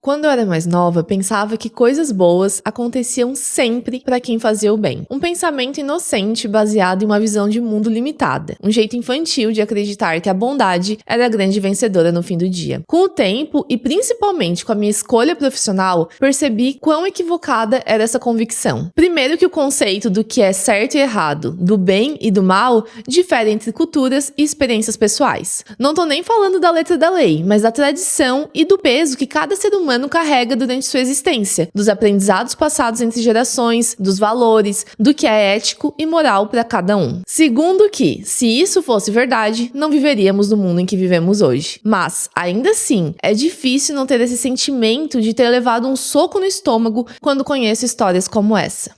Quando eu era mais nova, pensava que coisas boas aconteciam sempre para quem fazia o bem. Um pensamento inocente baseado em uma visão de mundo limitada. Um jeito infantil de acreditar que a bondade era a grande vencedora no fim do dia. Com o tempo, e principalmente com a minha escolha profissional, percebi quão equivocada era essa convicção. Primeiro que o conceito do que é certo e errado, do bem e do mal, difere entre culturas e experiências pessoais. Não tô nem falando da letra da lei, mas da tradição e do peso que cada ser humano carrega durante sua existência, dos aprendizados passados entre gerações, dos valores, do que é ético e moral para cada um. Segundo que, se isso fosse verdade, não viveríamos no mundo em que vivemos hoje. Mas, ainda assim, é difícil não ter esse sentimento de ter levado um soco no estômago quando conheço histórias como essa.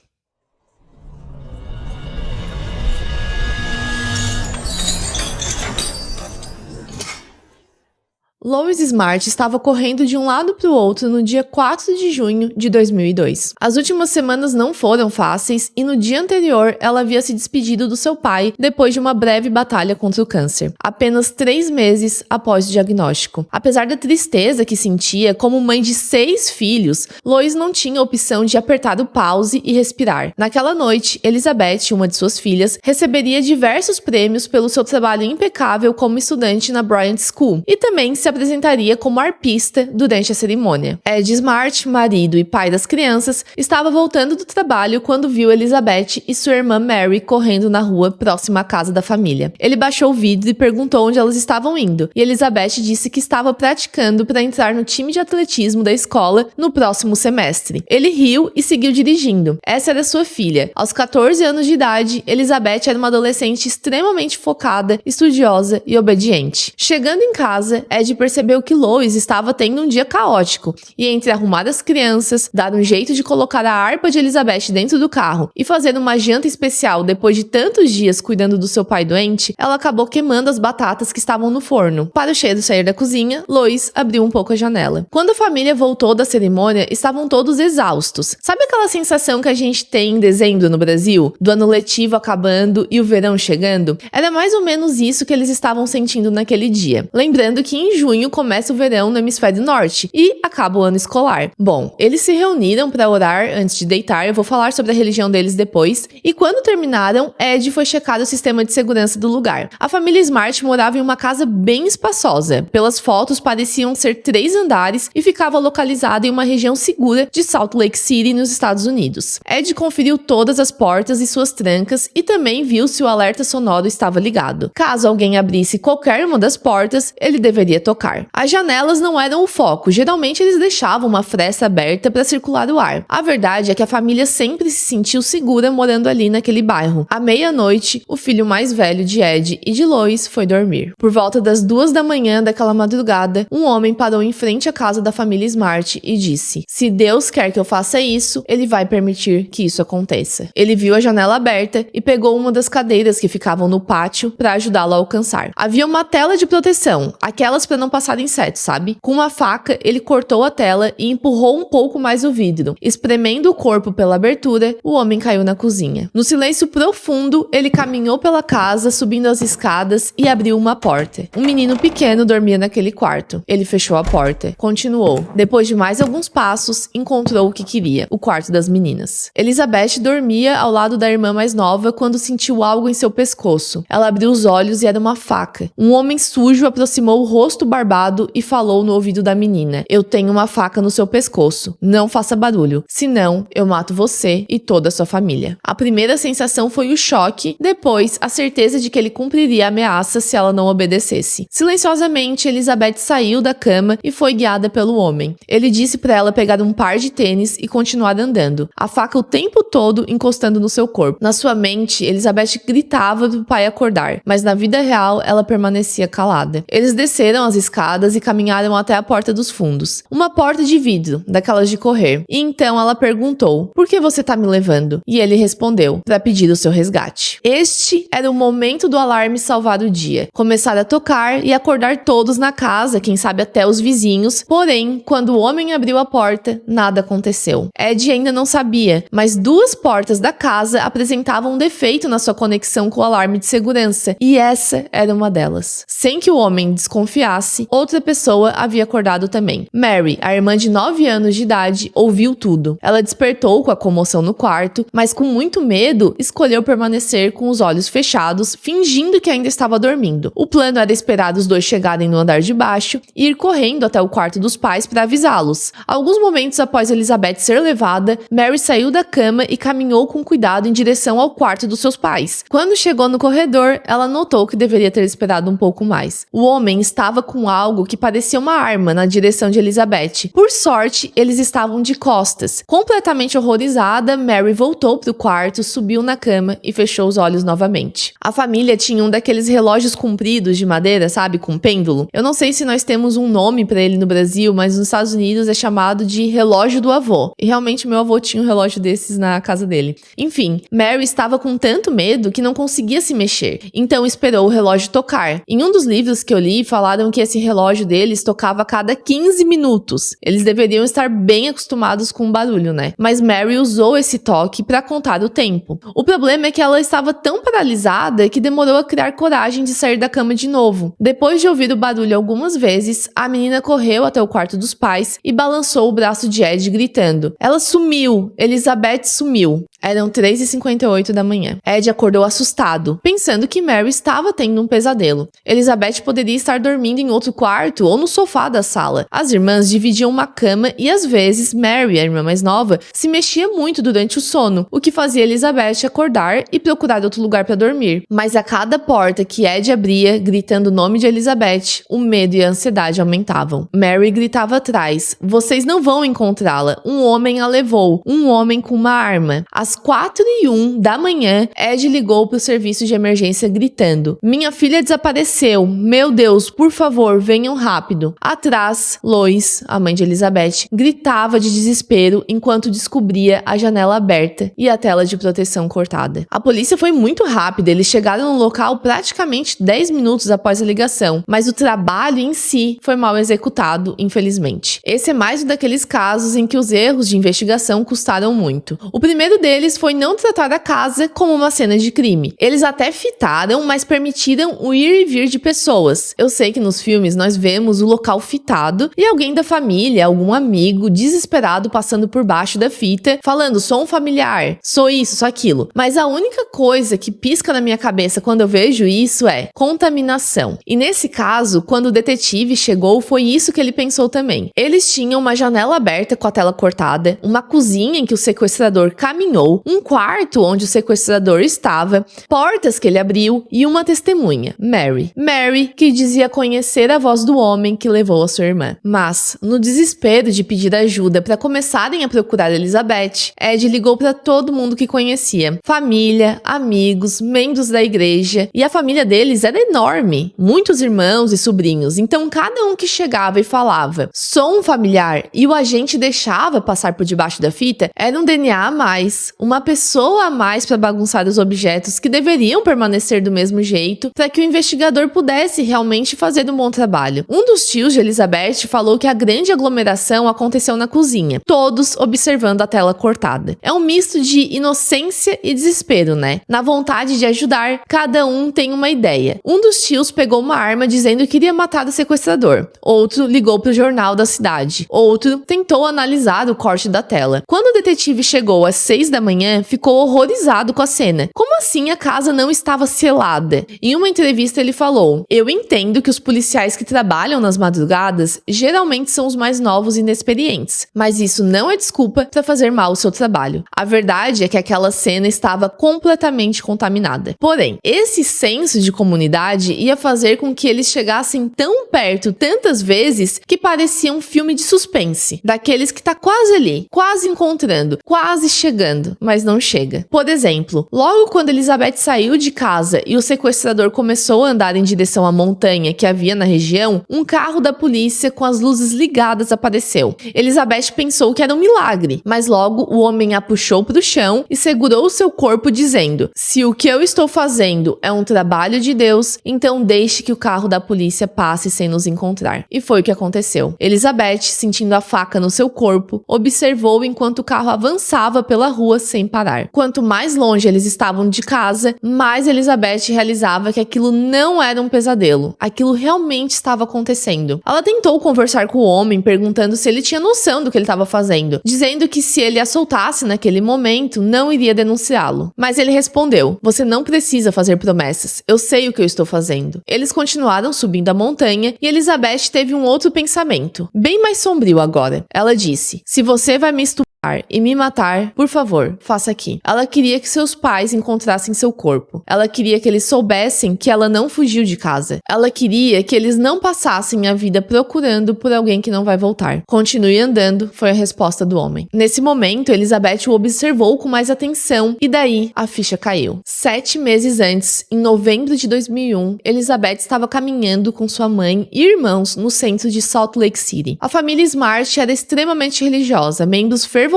Lois Smart estava correndo de um lado para o outro no dia 4 de junho de 2002. As últimas semanas não foram fáceis e no dia anterior ela havia se despedido do seu pai depois de uma breve batalha contra o câncer, apenas 3 meses após o diagnóstico. Apesar da tristeza que sentia como mãe de 6 filhos, Lois não tinha a opção de apertar o pause e respirar. Naquela noite, Elizabeth, uma de suas filhas, receberia diversos prêmios pelo seu trabalho impecável como estudante na Bryant School e também se apresentaria como arpista durante a cerimônia. Ed Smart, marido e pai das crianças, estava voltando do trabalho quando viu Elizabeth e sua irmã Mary correndo na rua próxima à casa da família. Ele baixou o vidro e perguntou onde elas estavam indo, e Elizabeth disse que estava praticando para entrar no time de atletismo da escola no próximo semestre. Ele riu e seguiu dirigindo. Essa era sua filha. Aos 14 anos de idade, Elizabeth era uma adolescente extremamente focada, estudiosa e obediente. Chegando em casa, Ed percebeu que Lois estava tendo um dia caótico, e entre arrumar as crianças, dar um jeito de colocar a harpa de Elizabeth dentro do carro e fazer uma janta especial depois de tantos dias cuidando do seu pai doente, ela acabou queimando as batatas que estavam no forno. Para o cheiro sair da cozinha, Lois abriu um pouco a janela. Quando a família voltou da cerimônia, estavam todos exaustos. Sabe aquela sensação que a gente tem em dezembro no Brasil? Do ano letivo acabando e o verão chegando? Era mais ou menos isso que eles estavam sentindo naquele dia. Lembrando que em junho começa o verão no hemisfério norte e acaba o ano escolar. Bom, eles se reuniram para orar antes de deitar, eu vou falar sobre a religião deles depois, e quando terminaram, Ed foi checar o sistema de segurança do lugar. A família Smart morava em uma casa bem espaçosa. Pelas fotos, pareciam ser 3 andares e ficava localizada em uma região segura de Salt Lake City, nos Estados Unidos. Ed conferiu todas as portas e suas trancas e também viu se o alerta sonoro estava ligado. Caso alguém abrisse qualquer uma das portas, ele deveria tocar. As janelas não eram o foco, geralmente eles deixavam uma fresta aberta para circular o ar. A verdade é que a família sempre se sentiu segura morando ali naquele bairro. À meia-noite, o filho mais velho de Ed e de Lois foi dormir. Por volta das 2 da manhã daquela madrugada, um homem parou em frente à casa da família Smart e disse: "Se Deus quer que eu faça isso, ele vai permitir que isso aconteça." Ele viu a janela aberta e pegou uma das cadeiras que ficavam no pátio para ajudá-lo a alcançar. Havia uma tela de proteção, aquelas para não passar insetos, sabe? Com uma faca, ele cortou a tela e empurrou um pouco mais o vidro. Espremendo o corpo pela abertura, o homem caiu na cozinha. No silêncio profundo, ele caminhou pela casa, subindo as escadas e abriu uma porta. Um menino pequeno dormia naquele quarto. Ele fechou a porta. Continuou. Depois de mais alguns passos, encontrou o que queria, o quarto das meninas. Elizabeth dormia ao lado da irmã mais nova quando sentiu algo em seu pescoço. Ela abriu os olhos e era uma faca. Um homem sujo aproximou o rosto barbado e falou no ouvido da menina: "Eu tenho uma faca no seu pescoço. Não faça barulho, senão eu mato você e toda a sua família." A primeira sensação foi o choque, depois a certeza de que ele cumpriria a ameaça se ela não obedecesse. Silenciosamente, Elizabeth saiu da cama e foi guiada pelo homem. Ele disse para ela pegar um par de tênis e continuar andando, a faca o tempo todo encostando no seu corpo. Na sua mente, Elizabeth gritava pro pai acordar, mas na vida real ela permanecia calada. Eles desceram as escadas e caminharam até a porta dos fundos. Uma porta de vidro, daquelas de correr. E então ela perguntou: "Por que você tá me levando?" E ele respondeu: "Para pedir o seu resgate." Este era o momento do alarme salvar o dia. Começar a tocar e acordar todos na casa, quem sabe até os vizinhos. Porém, quando o homem abriu a porta, nada aconteceu. Ed ainda não sabia, mas 2 2 portas da casa apresentavam um defeito na sua conexão com o alarme de segurança, e essa era uma delas. Sem que o homem desconfiasse, outra pessoa havia acordado também. Mary, a irmã de 9 anos de idade, ouviu tudo. Ela despertou com a comoção no quarto, mas com muito medo, escolheu permanecer com os olhos fechados, fingindo que ainda estava dormindo. O plano era esperar os dois chegarem no andar de baixo e ir correndo até o quarto dos pais para avisá-los. Alguns momentos após Elizabeth ser levada, Mary saiu da cama e caminhou com cuidado em direção ao quarto dos seus pais. Quando chegou no corredor, ela notou que deveria ter esperado um pouco mais. O homem estava com algo que parecia uma arma na direção de Elizabeth. Por sorte, eles estavam de costas. Completamente horrorizada, Mary voltou para o quarto, subiu na cama e fechou os olhos novamente. A família tinha um daqueles relógios compridos de madeira, sabe, com pêndulo. Eu não sei se nós temos um nome para ele no Brasil, mas nos Estados Unidos é chamado de relógio do avô. E realmente meu avô tinha um relógio desses na casa dele. Enfim, Mary estava com tanto medo que não conseguia se mexer. Então esperou o relógio tocar. Em um dos livros que eu li, falaram que esse relógio deles tocava a cada 15 minutos. Eles deveriam estar bem acostumados com o barulho, né? Mas Mary usou esse toque para contar o tempo. O problema é que ela estava tão paralisada que demorou a criar coragem de sair da cama de novo. Depois de ouvir o barulho algumas vezes, a menina correu até o quarto dos pais e balançou o braço de Ed gritando: "Ela sumiu! Elizabeth sumiu!" Eram 3h58 da manhã. Ed acordou assustado, pensando que Mary estava tendo um pesadelo. Elizabeth poderia estar dormindo em outro quarto ou no sofá da sala. As irmãs dividiam uma cama e às vezes Mary, a irmã mais nova, se mexia muito durante o sono, o que fazia Elizabeth acordar e procurar outro lugar para dormir. Mas a cada porta que Ed abria, gritando o nome de Elizabeth, o medo e a ansiedade aumentavam. Mary gritava atrás: "Vocês não vão encontrá-la. Um homem a levou. Um homem com uma arma." Às 4h01 da manhã, Ed ligou para o serviço de emergência gritando: "Minha filha desapareceu. Meu Deus, por favor, venham rápido." Atrás, Lois, a mãe de Elizabeth, gritava de desespero enquanto descobria a janela aberta e a tela de proteção cortada. A polícia foi muito rápida, eles chegaram no local praticamente 10 minutos após a ligação, mas o trabalho em si foi mal executado, infelizmente. Esse é mais um daqueles casos em que os erros de investigação custaram muito. O primeiro deles foi não tratar a casa como uma cena de crime. Eles até fitaram, mas permitiram o ir e vir de pessoas. Eu sei que nos filmes nós vemos o local fitado e alguém da família, algum amigo desesperado passando por baixo da fita, falando: "Sou um familiar, sou isso, sou aquilo." Mas a única coisa que pisca na minha cabeça quando eu vejo isso é contaminação. E nesse caso, quando o detetive chegou, foi isso que ele pensou também. Eles tinham uma janela aberta com a tela cortada, uma cozinha em que o sequestrador caminhou, um quarto onde o sequestrador estava, portas que ele abriu e uma testemunha, Mary. Mary, que dizia conhecer a voz do homem que levou a sua irmã. Mas, no desespero de pedir ajuda para começarem a procurar Elizabeth, Ed ligou para todo mundo que conhecia. Família, amigos, membros da igreja, e a família deles era enorme. Muitos irmãos e sobrinhos, então cada um que chegava e falava: "Sou um familiar", e o agente deixava passar por debaixo da fita, era um DNA a mais, uma pessoa a mais para bagunçar os objetos que deveriam permanecer do mesmo jeito para que o investigador pudesse realmente fazer um bom trabalho. Um dos tios de Elizabeth falou que a grande aglomeração aconteceu na cozinha, todos observando a tela cortada. É um misto de inocência e desespero, né? Na vontade de ajudar, cada um tem uma ideia. Um dos tios pegou uma arma dizendo que iria matar o sequestrador. Outro ligou para o jornal da cidade. Outro tentou analisar o corte da tela. Quando o detetive chegou às 6 da manhã, ficou horrorizado com a cena. Como assim a casa não estava selada? Em uma entrevista ele falou: "Eu entendo que os policiais que trabalham nas madrugadas geralmente são os mais novos e inexperientes, mas isso não é desculpa para fazer mal o seu trabalho. A verdade é que aquela cena estava completamente contaminada." Porém, esse senso de comunidade ia fazer com que eles chegassem tão perto tantas vezes que parecia um filme de suspense, daqueles que tá quase ali, quase encontrando, quase chegando, mas não chega. Por exemplo, logo quando Elizabeth saiu de casa e o sequestrador começou a andar em direção à montanha que havia na região, um carro da polícia com as luzes ligadas apareceu. Elizabeth pensou que era um milagre, mas logo o homem a puxou para o chão e segurou seu corpo dizendo: "Se o que eu estou fazendo é um trabalho de Deus, então deixe que o carro da polícia passe sem nos encontrar." E foi o que aconteceu. Elizabeth, sentindo a faca no seu corpo, observou enquanto o carro avançava pela rua sem parar. Quanto mais longe eles estavam de casa, mais Elizabeth realizava que aquilo não era um pesadelo. Aquilo realmente estava acontecendo. Ela tentou conversar com o homem, perguntando se ele tinha noção do que ele estava fazendo, dizendo que se ele a soltasse naquele momento, não iria denunciá-lo. Mas ele respondeu: "Você não precisa fazer promessas. Eu sei o que eu estou fazendo." Eles continuaram subindo a montanha e Elizabeth teve um outro pensamento, bem mais sombrio agora. Ela disse: "Se você vai me estuprar e me matar, por favor, faça aqui." Ela queria que seus pais encontrassem seu corpo. Ela queria que eles soubessem que ela não fugiu de casa. Ela queria que eles não passassem a vida procurando por alguém que não vai voltar. "Continue andando", foi a resposta do homem. Nesse momento, Elizabeth o observou com mais atenção e daí a ficha caiu. 7 meses antes, em novembro de 2001, Elizabeth estava caminhando com sua mãe e irmãos no centro de Salt Lake City. A família Smart era extremamente religiosa, membros fervorosos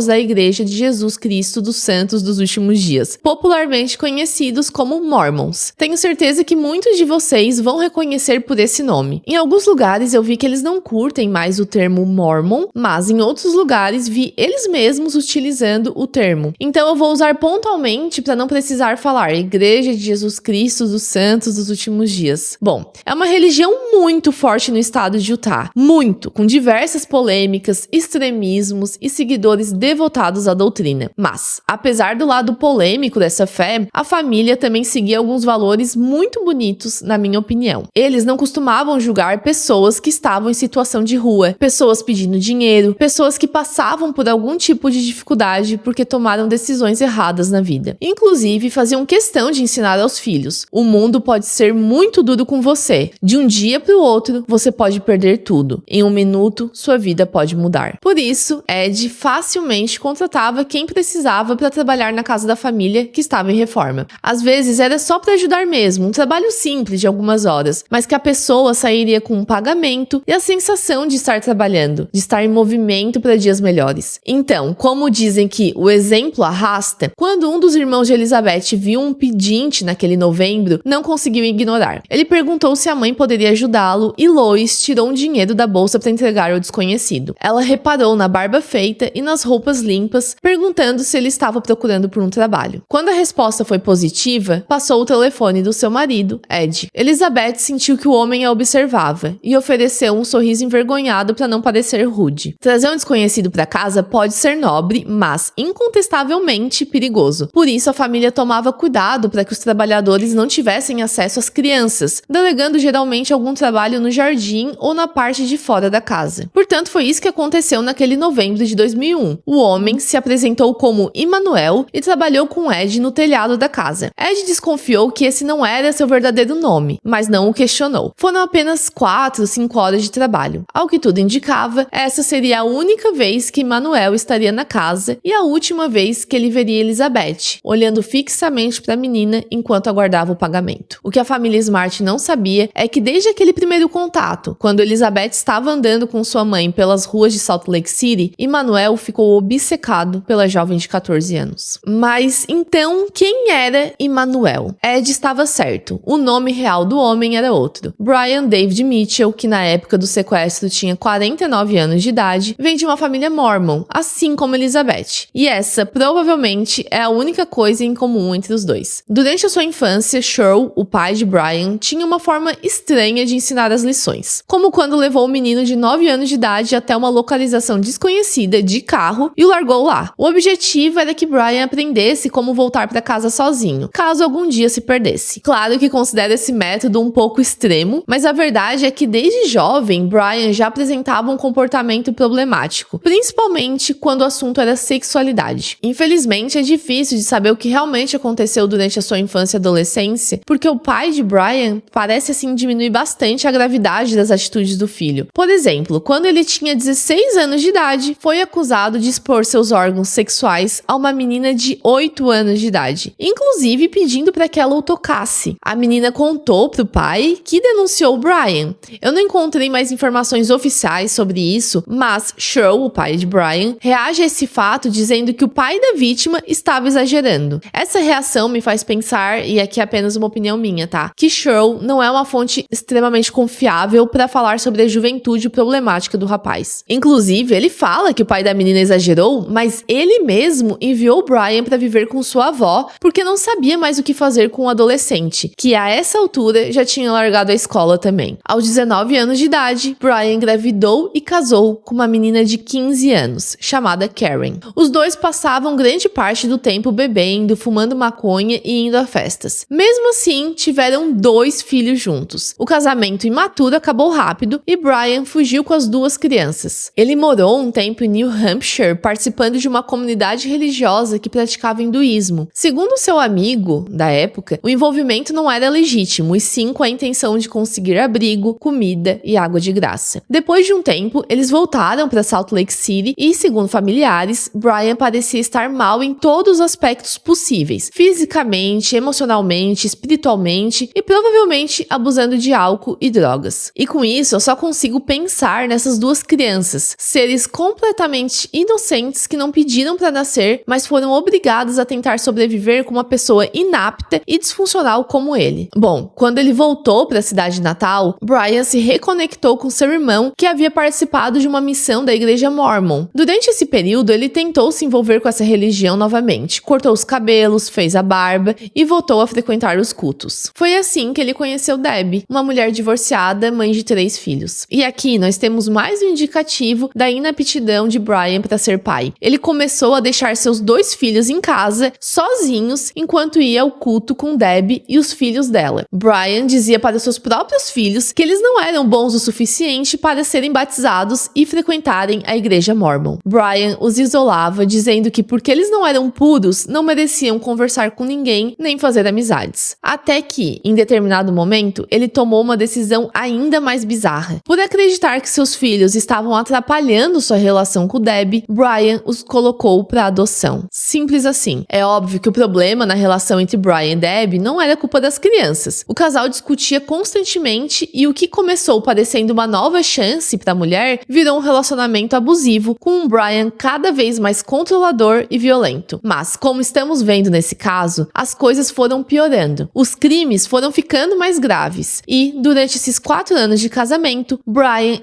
da Igreja de Jesus Cristo dos Santos dos Últimos Dias, popularmente conhecidos como Mormons. Tenho certeza que muitos de vocês vão reconhecer por esse nome. Em alguns lugares eu vi que eles não curtem mais o termo Mormon, mas em outros lugares vi eles mesmos utilizando o termo. Então eu vou usar pontualmente para não precisar falar Igreja de Jesus Cristo dos Santos dos Últimos Dias. Bom, é uma religião muito forte no estado de Utah, muito, com diversas polêmicas, extremismos e seguidores devotados à doutrina. Mas, apesar do lado polêmico dessa fé, a família também seguia alguns valores muito bonitos, na minha opinião. Eles não costumavam julgar pessoas que estavam em situação de rua, pessoas pedindo dinheiro, pessoas que passavam por algum tipo de dificuldade porque tomaram decisões erradas na vida. Inclusive, faziam questão de ensinar aos filhos: o mundo pode ser muito duro com você. De um dia para o outro, você pode perder tudo. Em um minuto, sua vida pode mudar. Por isso, Ed facilmente contratava quem precisava para trabalhar na casa da família que estava em reforma. Às vezes era só para ajudar mesmo, um trabalho simples de algumas horas, mas que a pessoa sairia com um pagamento e a sensação de estar trabalhando, de estar em movimento para dias melhores. Então, como dizem que o exemplo arrasta, quando um dos irmãos de Elizabeth viu um pedinte naquele novembro, não conseguiu ignorar. Ele perguntou se a mãe poderia ajudá-lo e Lois tirou um dinheiro da bolsa para entregar ao desconhecido. Ela reparou na barba feita e nas roupas limpas, perguntando se ele estava procurando por um trabalho. Quando a resposta foi positiva, passou o telefone do seu marido, Ed. Elizabeth sentiu que o homem a observava e ofereceu um sorriso envergonhado para não parecer rude. Trazer um desconhecido para casa pode ser nobre, mas incontestavelmente perigoso. Por isso, a família tomava cuidado para que os trabalhadores não tivessem acesso às crianças, delegando geralmente algum trabalho no jardim ou na parte de fora da casa. Portanto, foi isso que aconteceu naquele novembro de 2001. O homem se apresentou como Emmanuel e trabalhou com Ed no telhado da casa. Ed desconfiou que esse não era seu verdadeiro nome, mas não o questionou. Foram apenas 4, 5 horas de trabalho. Ao que tudo indicava, essa seria a única vez que Emmanuel estaria na casa e a última vez que ele veria Elizabeth, olhando fixamente para a menina enquanto aguardava o pagamento. O que a família Smart não sabia é que desde aquele primeiro contato, quando Elizabeth estava andando com sua mãe pelas ruas de Salt Lake City, Emmanuel ficou obcecado pela jovem de 14 anos. Mas então, quem era Emmanuel? Ed estava certo. O nome real do homem era outro. Brian David Mitchell, que na época do sequestro tinha 49 anos de idade, vem de uma família mormon, assim como Elizabeth. E essa, provavelmente, é a única coisa em comum entre os dois. Durante a sua infância, Cheryl, o pai de Brian, tinha uma forma estranha de ensinar as lições. Como quando levou o menino de 9 anos de idade até uma localização desconhecida de carro e o largou lá. O objetivo era que Brian aprendesse como voltar para casa sozinho, caso algum dia se perdesse. Claro que considero esse método um pouco extremo, mas a verdade é que desde jovem, Brian já apresentava um comportamento problemático, principalmente quando o assunto era sexualidade. Infelizmente, é difícil de saber o que realmente aconteceu durante a sua infância e adolescência, porque o pai de Brian parece assim diminuir bastante a gravidade das atitudes do filho. Por exemplo, quando ele tinha 16 anos de idade, foi acusado de expor seus órgãos sexuais a uma menina de 8 anos de idade, inclusive pedindo para que ela o tocasse. A menina contou pro pai, que denunciou Brian. Eu não encontrei mais informações oficiais sobre isso, mas Cheryl, o pai de Brian, reage a esse fato dizendo que o pai da vítima estava exagerando. Essa reação me faz pensar, e aqui é apenas uma opinião minha, tá? Que Cheryl não é uma fonte extremamente confiável para falar sobre a juventude problemática do rapaz. Inclusive, ele fala que o pai da menina menina exagerou, mas ele mesmo enviou Brian para viver com sua avó porque não sabia mais o que fazer com o adolescente, que a essa altura já tinha largado a escola também. Aos 19 anos de idade, Brian engravidou e casou com uma menina de 15 anos, chamada Karen. Os dois passavam grande parte do tempo bebendo, fumando maconha e indo a festas. Mesmo assim, tiveram 2 filhos juntos. O casamento imaturo acabou rápido e Brian fugiu com as 2 crianças. Ele morou um tempo em New Hampshire, participando de uma comunidade religiosa que praticava hinduísmo. Segundo seu amigo da época, o envolvimento não era legítimo, e sim com a intenção de conseguir abrigo, comida e água de graça. Depois de um tempo, eles voltaram para Salt Lake City e, segundo familiares, Brian parecia estar mal em todos os aspectos possíveis, fisicamente, emocionalmente, espiritualmente e provavelmente abusando de álcool e drogas. E com isso, eu só consigo pensar nessas 2 crianças, seres completamente inocentes que não pediram para nascer, mas foram obrigados a tentar sobreviver com uma pessoa inapta e disfuncional como ele. Bom, quando ele voltou para a cidade natal, Brian se reconectou com seu irmão, que havia participado de uma missão da igreja Mormon. Durante esse período, ele tentou se envolver com essa religião novamente, cortou os cabelos, fez a barba e voltou a frequentar os cultos. Foi assim que ele conheceu Debbie, uma mulher divorciada, mãe de 3 filhos. E aqui nós temos mais um indicativo da inaptidão de Brian para ser pai. Ele começou a deixar seus 2 filhos em casa, sozinhos, enquanto ia ao culto com Debbie e os filhos dela. Brian dizia para os seus próprios filhos que eles não eram bons o suficiente para serem batizados e frequentarem a igreja Mormon. Brian os isolava, dizendo que porque eles não eram puros, não mereciam conversar com ninguém nem fazer amizades. Até que, em determinado momento, ele tomou uma decisão ainda mais bizarra. Por acreditar que seus filhos estavam atrapalhando sua relação com Debbie, Brian os colocou para adoção. Simples assim. É óbvio que o problema na relação entre Brian e Debbie não era culpa das crianças. O casal discutia constantemente e o que começou parecendo uma nova chance para a mulher virou um relacionamento abusivo, com um Brian cada vez mais controlador e violento. Mas, como estamos vendo nesse caso, as coisas foram piorando. Os crimes foram ficando mais graves e, durante esses 4 anos de casamento, Brian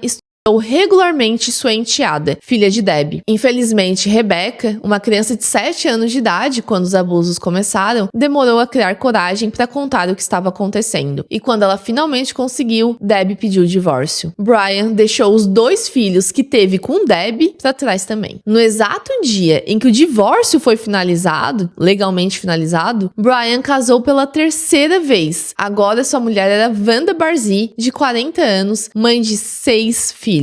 regularmente sua enteada, filha de Debbie. Infelizmente, Rebecca, uma criança de 7 anos de idade quando os abusos começaram, demorou a criar coragem para contar o que estava acontecendo. E quando ela finalmente conseguiu, Debbie pediu o divórcio. Brian deixou os 2 filhos que teve com Debbie para trás também. No exato dia em que o divórcio foi finalizado, legalmente finalizado, Brian casou pela 3ª vez. Agora sua mulher era Wanda Barzee, de 40 anos, mãe de 6 filhos.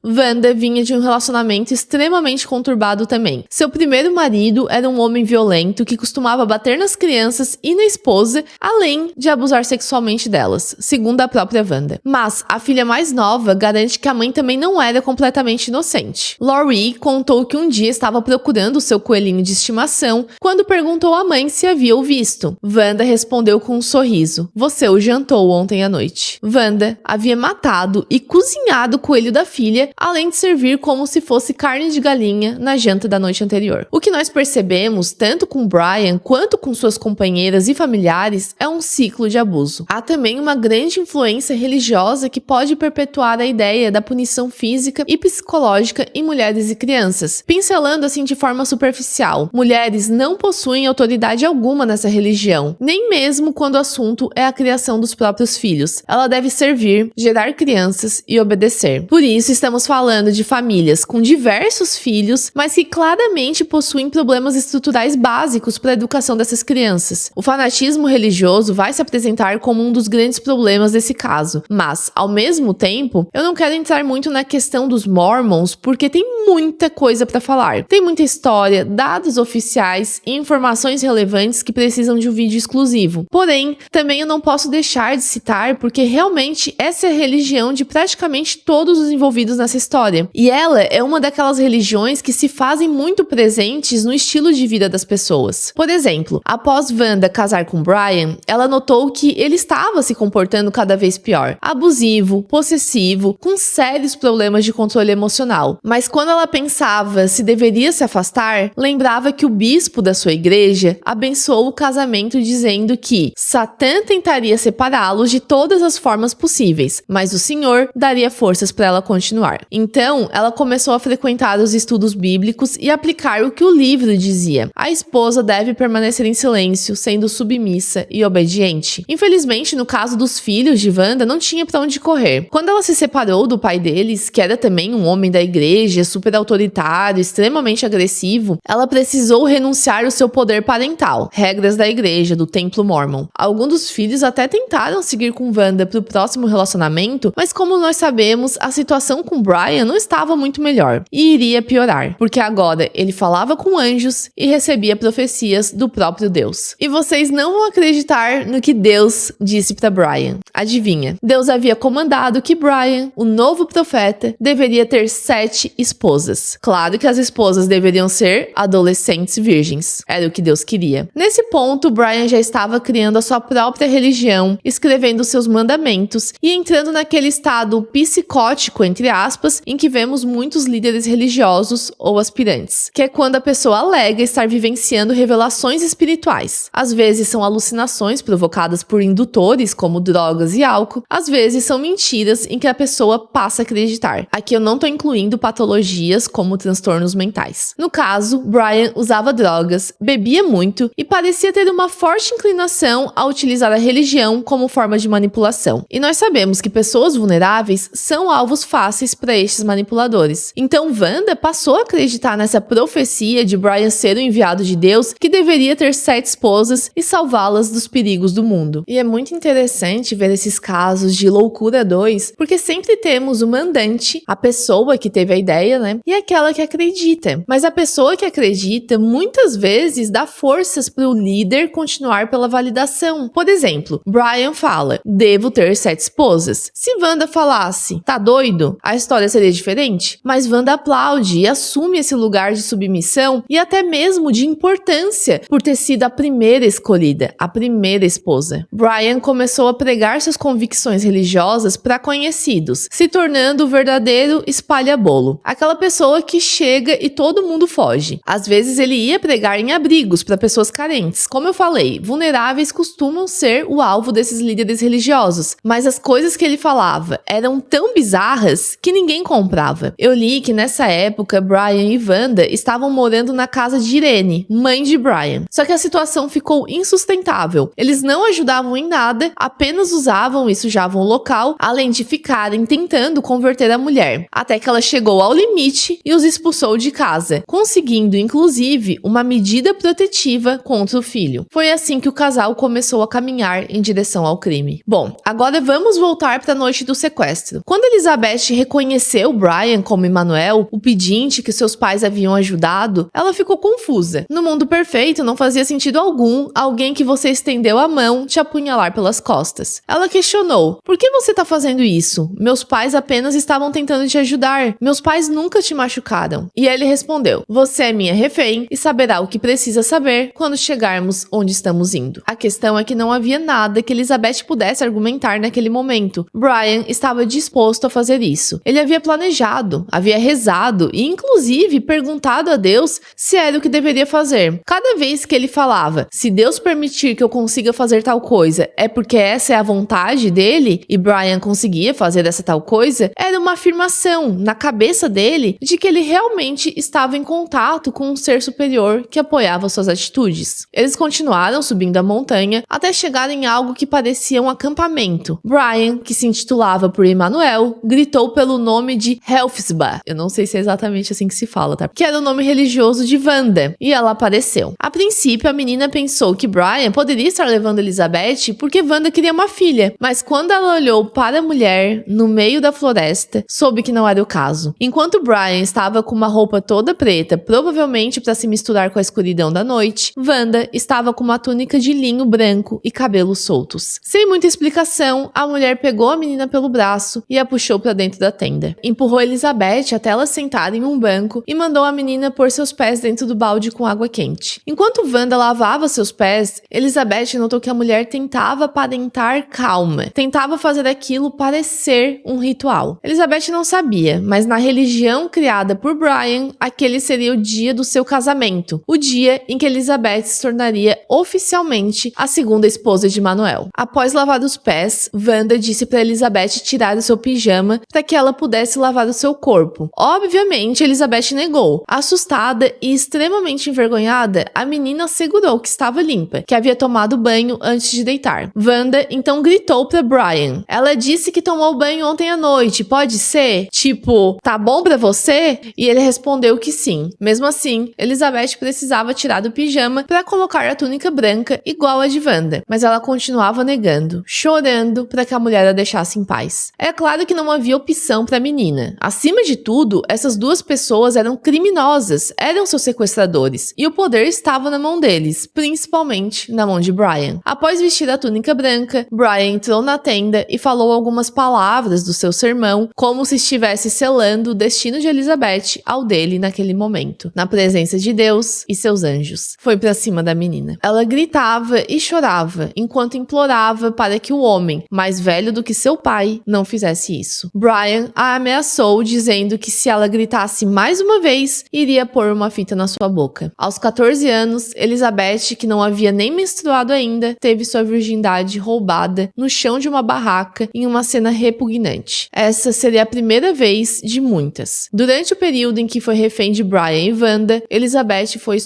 Wanda vinha de um relacionamento extremamente conturbado também. Seu primeiro marido era um homem violento que costumava bater nas crianças e na esposa, além de abusar sexualmente delas, segundo a própria Wanda. Mas a filha mais nova garante que a mãe também não era completamente inocente. Laurie contou que um dia estava procurando seu coelhinho de estimação quando perguntou à mãe se havia o visto. Wanda respondeu com um sorriso: "Você o jantou ontem à noite." Wanda havia matado e cozinhado o coelho da filha, além de servir como se fosse carne de galinha na janta da noite anterior. O que nós percebemos, tanto com Brian quanto com suas companheiras e familiares, é um ciclo de abuso. Há também uma grande influência religiosa que pode perpetuar a ideia da punição física e psicológica em mulheres e crianças. Pincelando assim de forma superficial, mulheres não possuem autoridade alguma nessa religião, nem mesmo quando o assunto é a criação dos próprios filhos. Ela deve servir, gerar crianças e obedecer. Por isso, estamos falando de famílias com diversos filhos, mas que claramente possuem problemas estruturais básicos para a educação dessas crianças. O fanatismo religioso vai se apresentar como um dos grandes problemas desse caso, mas, ao mesmo tempo, eu não quero entrar muito na questão dos Mormons, porque tem muita coisa para falar. Tem muita história, dados oficiais e informações relevantes que precisam de um vídeo exclusivo. Porém, também eu não posso deixar de citar, porque realmente essa é a religião de praticamente todos os envolvidos nessa história. E ela é uma daquelas religiões que se fazem muito presentes no estilo de vida das pessoas. Por exemplo, após Wanda casar com Brian, ela notou que ele estava se comportando cada vez pior. Abusivo, possessivo, com sérios problemas de controle emocional. Mas quando ela pensava se deveria se afastar, lembrava que o bispo da sua igreja abençoou o casamento dizendo que Satã tentaria separá-los de todas as formas possíveis, mas o Senhor daria forças para ela continuar. continuar. Então, ela começou a frequentar os estudos bíblicos e aplicar o que o livro dizia. A esposa deve permanecer em silêncio, sendo submissa e obediente. Infelizmente, no caso dos filhos de Wanda, não tinha pra onde correr. Quando ela se separou do pai deles, que era também um homem da igreja, super autoritário, extremamente agressivo, ela precisou renunciar ao seu poder parental, regras da igreja, do templo Mormon. Alguns dos filhos até tentaram seguir com Wanda pro próximo relacionamento, mas como nós sabemos, a situação com Brian não estava muito melhor e iria piorar, porque agora ele falava com anjos e recebia profecias do próprio Deus. E vocês não vão acreditar no que Deus disse para Brian. Adivinha? Deus havia comandado que Brian, o novo profeta, deveria ter 7 esposas. Claro que as esposas deveriam ser adolescentes virgens. Era o que Deus queria. Nesse ponto, Brian já estava criando a sua própria religião, escrevendo seus mandamentos e entrando naquele estado psicótico, entre aspas, em que vemos muitos líderes religiosos ou aspirantes, que é quando a pessoa alega estar vivenciando revelações espirituais. Às vezes são alucinações provocadas por indutores, como drogas e álcool, às vezes são mentiras em que a pessoa passa a acreditar. Aqui eu não tô incluindo patologias como transtornos mentais. No caso, Brian usava drogas, bebia muito e parecia ter uma forte inclinação a utilizar a religião como forma de manipulação. E nós sabemos que pessoas vulneráveis são alvos fáceis para estes manipuladores. Então Wanda passou a acreditar nessa profecia de Brian ser o enviado de Deus que deveria ter 7 esposas e salvá-las dos perigos do mundo. E é muito interessante ver esses casos de loucura 2, porque sempre temos o mandante, a pessoa que teve a ideia, né? E aquela que acredita. Mas a pessoa que acredita muitas vezes dá forças para o líder continuar pela validação. Por exemplo, Brian fala: devo ter 7 esposas. Se Wanda falasse: tá doido? A história seria diferente? Mas Wanda aplaude e assume esse lugar de submissão e até mesmo de importância por ter sido a primeira escolhida, a primeira esposa. Brian começou a pregar suas convicções religiosas para conhecidos, se tornando o verdadeiro espalha-bolo, aquela pessoa que chega e todo mundo foge. Às vezes ele ia pregar em abrigos para pessoas carentes. Como eu falei, vulneráveis costumam ser o alvo desses líderes religiosos, mas as coisas que ele falava eram tão bizarras que ninguém comprava. Eu li que nessa época Brian e Wanda estavam morando na casa de Irene, mãe de Brian. Só que a situação ficou insustentável. Eles não ajudavam em nada, apenas usavam e sujavam o local, além de ficarem tentando converter a mulher, até que ela chegou ao limite e os expulsou de casa, conseguindo inclusive uma medida protetiva contra o filho. Foi assim que o casal começou a caminhar em direção ao crime. Bom, agora vamos voltar para a noite do sequestro. Quando Elizabeth reconheceu Brian como Emmanuel, o pedinte que seus pais haviam ajudado, ela ficou confusa. No mundo perfeito, não fazia sentido algum alguém que você estendeu a mão te apunhalar pelas costas. Ela questionou: por que você tá fazendo isso? Meus pais apenas estavam tentando te ajudar. Meus pais nunca te machucaram. E ele respondeu: você é minha refém e saberá o que precisa saber quando chegarmos onde estamos indo. A questão é que não havia nada que Elizabeth pudesse argumentar naquele momento. Brian estava disposto a fazer isso. Ele havia planejado, havia rezado e inclusive perguntado a Deus se era o que deveria fazer. Cada vez que ele falava: se Deus permitir que eu consiga fazer tal coisa, é porque essa é a vontade dele, e Brian conseguia fazer essa tal coisa, era uma afirmação na cabeça dele de que ele realmente estava em contato com um ser superior que apoiava suas atitudes. Eles continuaram subindo a montanha até chegar em algo que parecia um acampamento. Brian, que se intitulava por Emmanuel, gritou pelo nome de Helfsba. Eu não sei se é exatamente assim que se fala, tá? Que era o nome religioso de Wanda, e ela apareceu. A princípio, a menina pensou que Brian poderia estar levando Elizabeth porque Wanda queria uma filha, mas quando ela olhou para a mulher no meio da floresta, soube que não era o caso. Enquanto Brian estava com uma roupa toda preta, provavelmente para se misturar com a escuridão da noite, Wanda estava com uma túnica de linho branco e cabelos soltos. Sem muita explicação, a mulher pegou a menina pelo braço e a puxou para dentro da tenda. Empurrou Elizabeth até ela sentar em um banco e mandou a menina pôr seus pés dentro do balde com água quente. Enquanto Wanda lavava seus pés, Elizabeth notou que a mulher tentava aparentar calma, tentava fazer aquilo parecer um ritual. Elizabeth não sabia, mas na religião criada por Brian, aquele seria o dia do seu casamento, o dia em que Elizabeth se tornaria oficialmente a segunda esposa de Emmanuel. Após lavar os pés, Wanda disse para Elizabeth tirar o seu pijama para que ela pudesse lavar o seu corpo. Obviamente, Elizabeth negou. Assustada e extremamente envergonhada, a menina assegurou que estava limpa, que havia tomado banho antes de deitar. Wanda então gritou para Brian. Ela disse que tomou banho ontem à noite, pode ser? Tipo, tá bom pra você? E ele respondeu que sim. Mesmo assim, Elizabeth precisava tirar do pijama para colocar a túnica branca igual a de Wanda, mas ela continuava negando, chorando para que a mulher a deixasse em paz. É claro que não havia opção para a menina. Acima de tudo, essas duas pessoas eram criminosas, eram seus sequestradores, e o poder estava na mão deles, principalmente na mão de Brian. Após vestir a túnica branca, Brian entrou na tenda e falou algumas palavras do seu sermão, como se estivesse selando o destino de Elizabeth ao dele naquele momento, na presença de Deus e seus anjos. Foi pra cima da menina. Ela gritava e chorava, enquanto implorava para que o homem, mais velho do que seu pai, não fizesse isso. Brian a ameaçou, dizendo que se ela gritasse mais uma vez, iria pôr uma fita na sua boca. Aos 14 anos, Elizabeth, que não havia nem menstruado ainda, teve sua virgindade roubada no chão de uma barraca em uma cena repugnante. Essa seria a primeira vez de muitas. Durante o período em que foi refém de Brian e Wanda, Elizabeth foi